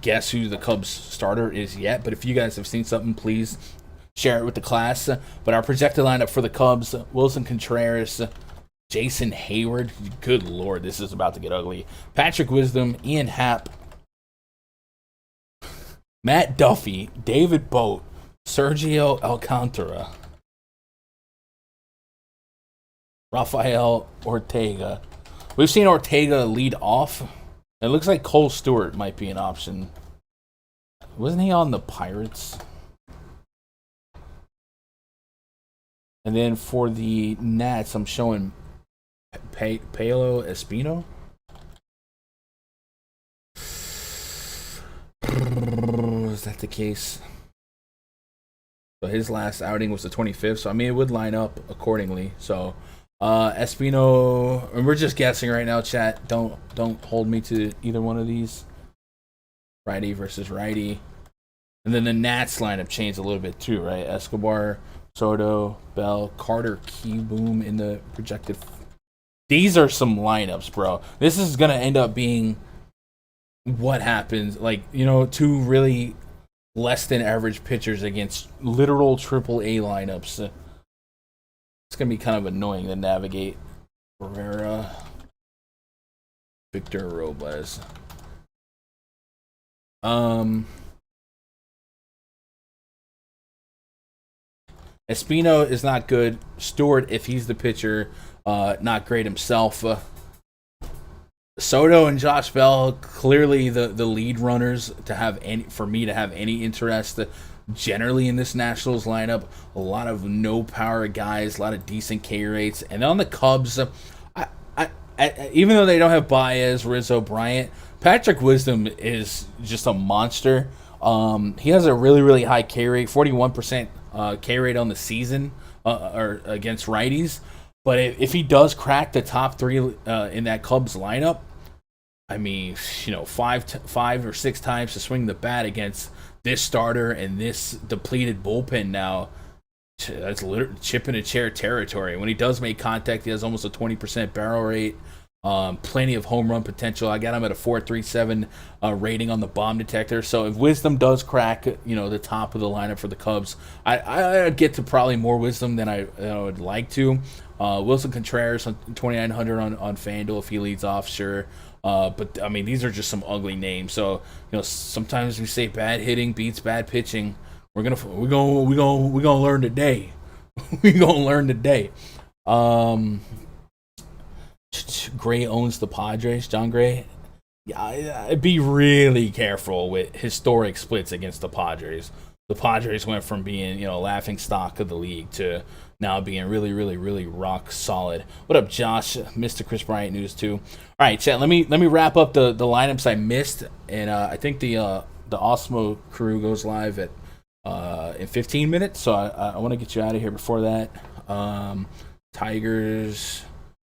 guess who the Cubs starter is yet. But if you guys have seen something, please share it with the class. But our projected lineup for the Cubs, Wilson Contreras, Jason Hayward. Good Lord, this is about to get ugly. Patrick Wisdom, Ian Happ, Matt Duffy, David Boat, Sergio Alcantara, Rafael Ortega. We've seen Ortega lead off. It looks like Cole Stewart might be an option. Wasn't he on the Pirates? And then for the Nats, I'm showing Paolo Espino. Is that the case? So his last outing was the 25th. So I mean, it would line up accordingly. So Espino, and we're just guessing right now, chat. Don't hold me to either one of these. Righty versus righty. And then the Nats lineup changed a little bit too, right? Escobar, Soto, Bell, Carter, Keyboom in the projected. These are some lineups, bro. This is gonna end up being what happens. Like, you know, two really less than average pitchers against literal AAA lineups. It's going to be kind of annoying to navigate. Herrera, Victor Robles. Espino is not good. Stewart, if he's the pitcher, not great himself. Soto and Josh Bell, clearly the lead runners to have any, for me to have any interest generally in this Nationals lineup. A lot of no power guys, a lot of decent K rates. And on the Cubs, even though they don't have Baez, Rizzo, Bryant, Patrick Wisdom is just a monster. He has a really, really high K rate, 41% K rate on the season or against righties. But if he does crack the top three in that Cubs lineup, I mean, five or six times to swing the bat against this starter and this depleted bullpen now, that's literally chip in a chair territory. When he does make contact, he has almost a 20% barrel rate. Plenty of home run potential. I got him at a 4.37 rating on the bomb detector. So if Wisdom does crack, the top of the lineup for the Cubs, I get to probably more Wisdom than I would like to. Wilson Contreras on 2,900 on Fanduel if he leads off, sure. But I mean, these are just some ugly names. So sometimes we say bad hitting beats bad pitching. We're gonna learn today. We're gonna learn today. Gray owns the Padres. John Gray. Yeah, I'd be really careful with historic splits against the Padres. The Padres went from being laughing stock of the league to now being really, really, really rock solid. What up, Josh? Missed the Chris Bryant news too. All right, chat. Let me wrap up the lineups I missed, and I think the Osmo crew goes live at in 15 minutes. So I want to get you out of here before that. Tigers.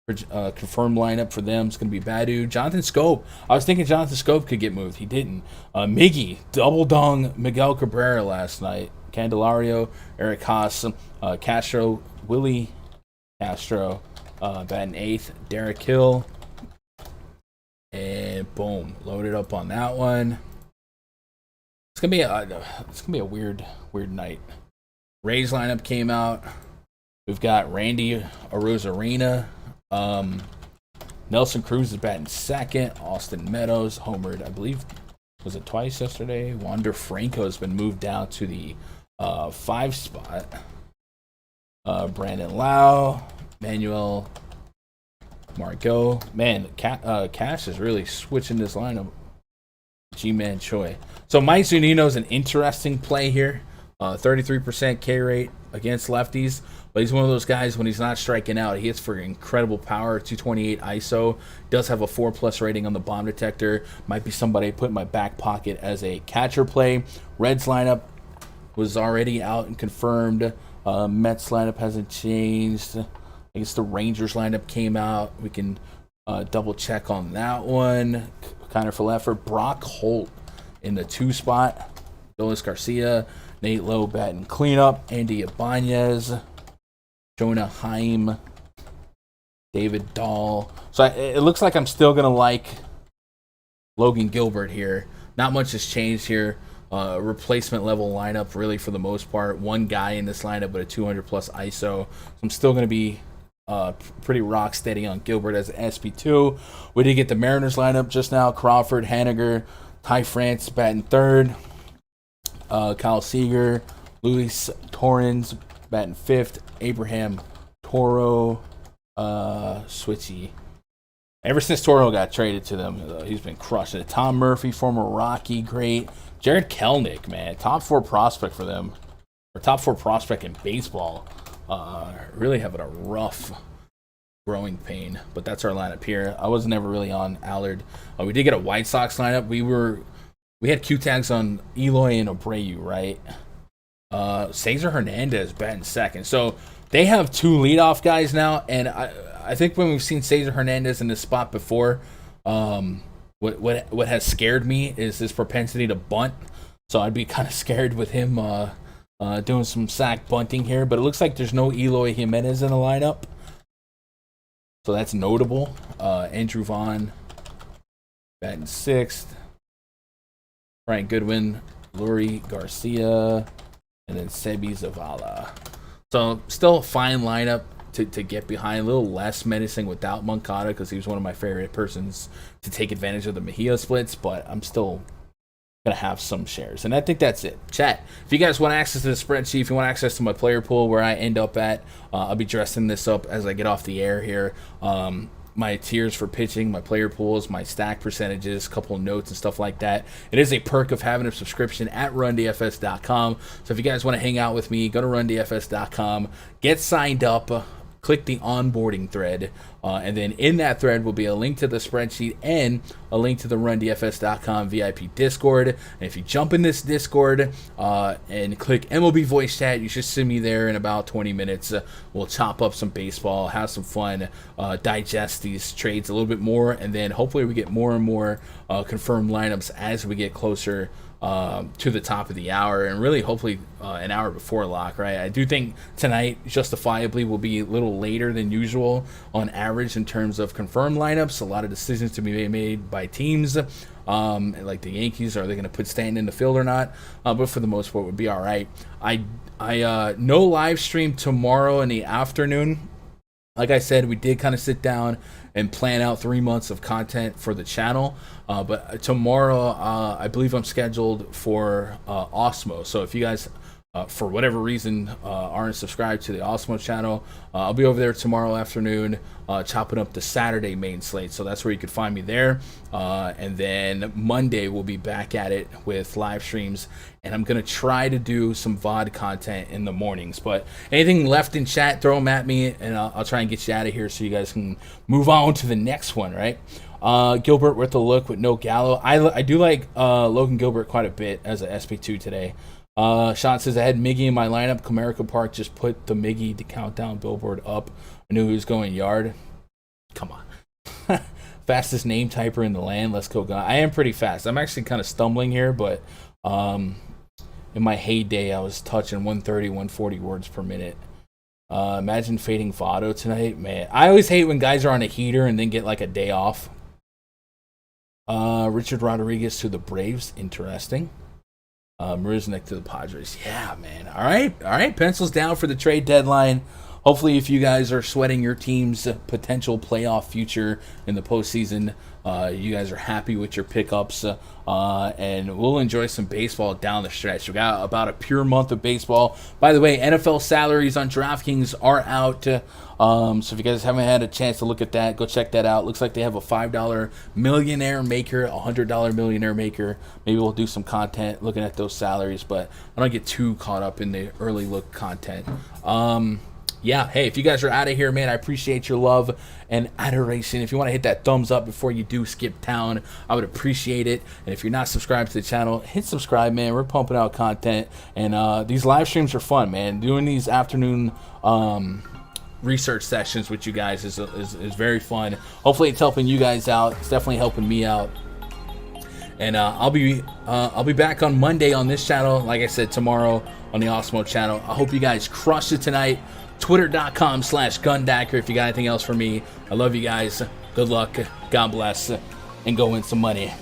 Confirmed lineup for them is going to be Badu. Jonathan Scope. I was thinking Jonathan Scope could get moved. He didn't. Miggy. Double dong Miguel Cabrera last night. Candelario. Eric Haas. Castro. Willie Castro. Batting 8th. Derek Hill. And boom. Loaded up on that one. It's gonna be a weird night. Rays lineup came out. We've got Randy Arozarena. Nelson Cruz is batting 2nd. Austin Meadows homered, I believe, was it twice yesterday? Wander Franco has been moved down to the 5 spot. Brandon Lau, Manuel Margot. Man, Cash is really switching this lineup. G-Man Choi. So Mike Zunino is an interesting play here. 33% K rate against lefties. But he's one of those guys, when he's not striking out, he hits for incredible power, 228 ISO. Does have a 4+ rating on the bomb detector. Might be somebody I put in my back pocket as a catcher play. Reds lineup was already out and confirmed. Mets lineup hasn't changed. I guess the Rangers lineup came out. We can double check on that one. Kind of full effort. Brock Holt in the 2 spot. Dolis Garcia, Nate Lowe batting cleanup. Andy Ibanez. Jonah Heim, David Dahl. So it looks like I'm still going to like Logan Gilbert here. Not much has changed here. Replacement level lineup, really, for the most part. One guy in this lineup, but a 200+ ISO. So I'm still going to be pretty rock steady on Gilbert as an SP2. We did get the Mariners lineup just now. Crawford, Haniger, Ty France batting 3rd. Kyle Seager, Luis Torrens batting 5th. Abraham Toro, Switchy. Ever since Toro got traded to them, he's been crushing it. Tom Murphy, former Rocky, great. Jared Kelnick, man, top 4 prospect for them, or top 4 prospect in baseball. Really having a rough growing pain, but that's our lineup here. I was never really on Allard. We did get a White Sox lineup. We had Q tags on Eloy and Abreu, right? Cesar Hernandez batting 2nd. So they have 2 leadoff guys now, and I think when we've seen Cesar Hernandez in this spot before, what has scared me is his propensity to bunt. So I'd be kind of scared with him doing some sack bunting here. But it looks like there's no Eloy Jimenez in the lineup, so that's notable. Andrew Vaughn batting 6th. Frank Goodwin, Lurie Garcia, and then Sebi Zavala. So still a fine lineup. to get behind, a little less menacing without Moncada because he was one of my favorite persons to take advantage of the Mejia splits, but I'm still going to have some shares. And I think that's it. Chat, if you guys want access to the spreadsheet, if you want access to my player pool where I end up at, I'll be dressing this up as I get off the air here. My tiers for pitching, my player pools, my stack percentages, a couple of notes and stuff like that. It is a perk of having a subscription at rundfs.com. So if you guys want to hang out with me, go to rundfs.com, get signed up, click the onboarding thread, and then in that thread will be a link to the spreadsheet and a link to the rundfs.com VIP Discord. And if you jump in this Discord and click MLB voice chat, you should see me there in about 20 minutes. We'll chop up some baseball, have some fun, digest these trades a little bit more, and then hopefully we get more and more confirmed lineups as we get closer to the top of the hour, and really hopefully an hour before lock, right? I do think tonight justifiably will be a little later than usual on average in terms of confirmed lineups. A lot of decisions to be made by teams, like the Yankees, are they going to put Stanton in the field or not? But for the most part, it would be all right. I no live stream tomorrow in the afternoon. Like I said, we did kind of sit down and plan out 3 months of content for the channel. But tomorrow, I believe I'm scheduled for Osmo. So if you guys, for whatever reason, aren't subscribed to the Osmo channel, I'll be over there tomorrow afternoon chopping up the Saturday main slate. So that's where you can find me there. And then Monday, we'll be back at it with live streams. And I'm going to try to do some VOD content in the mornings. But anything left in chat, throw them at me, and I'll try and get you out of here so you guys can move on to the next one, right? Gilbert with the look with no Gallo. I do like Logan Gilbert quite a bit as an SP2 today. Sean says, I had Miggy in my lineup. Comerica Park just put the Miggy to countdown billboard up. I knew he was going yard. Come on. Fastest name typer in the land. Let's go. I am pretty fast. I'm actually kind of stumbling here, but in my heyday, I was touching 130, 140 words per minute. Imagine fading Votto tonight. Man, I always hate when guys are on a heater and then get like a day off. Richard Rodriguez to the Braves. Interesting. Marisnik to the Padres. Yeah, man. All right. Pencils down for the trade deadline. Hopefully, if you guys are sweating your team's potential playoff future in the postseason, you guys are happy with your pickups, and we'll enjoy some baseball down the stretch. We got about a pure month of baseball. By the way, NFL salaries on DraftKings are out. So if you guys haven't had a chance to look at that, go check that out. Looks like they have a $5 millionaire maker, a $100 millionaire maker. Maybe we'll do some content looking at those salaries, but I don't get too caught up in the early look content. Yeah, hey, if you guys are out of here, man, I appreciate your love and adoration. If you want to hit that thumbs up before you do skip town, I would appreciate it. And if you're not subscribed to the channel, hit subscribe, man. We're pumping out content. And these live streams are fun, man. Doing these afternoon research sessions with you guys is very fun. Hopefully it's helping you guys out. It's definitely helping me out. And I'll be back on Monday on this channel. Like I said, tomorrow on the Osmo channel. I hope you guys crush it tonight. Twitter.com/Gundacker if you got anything else for me. I love you guys. Good luck. God bless. And go win some money.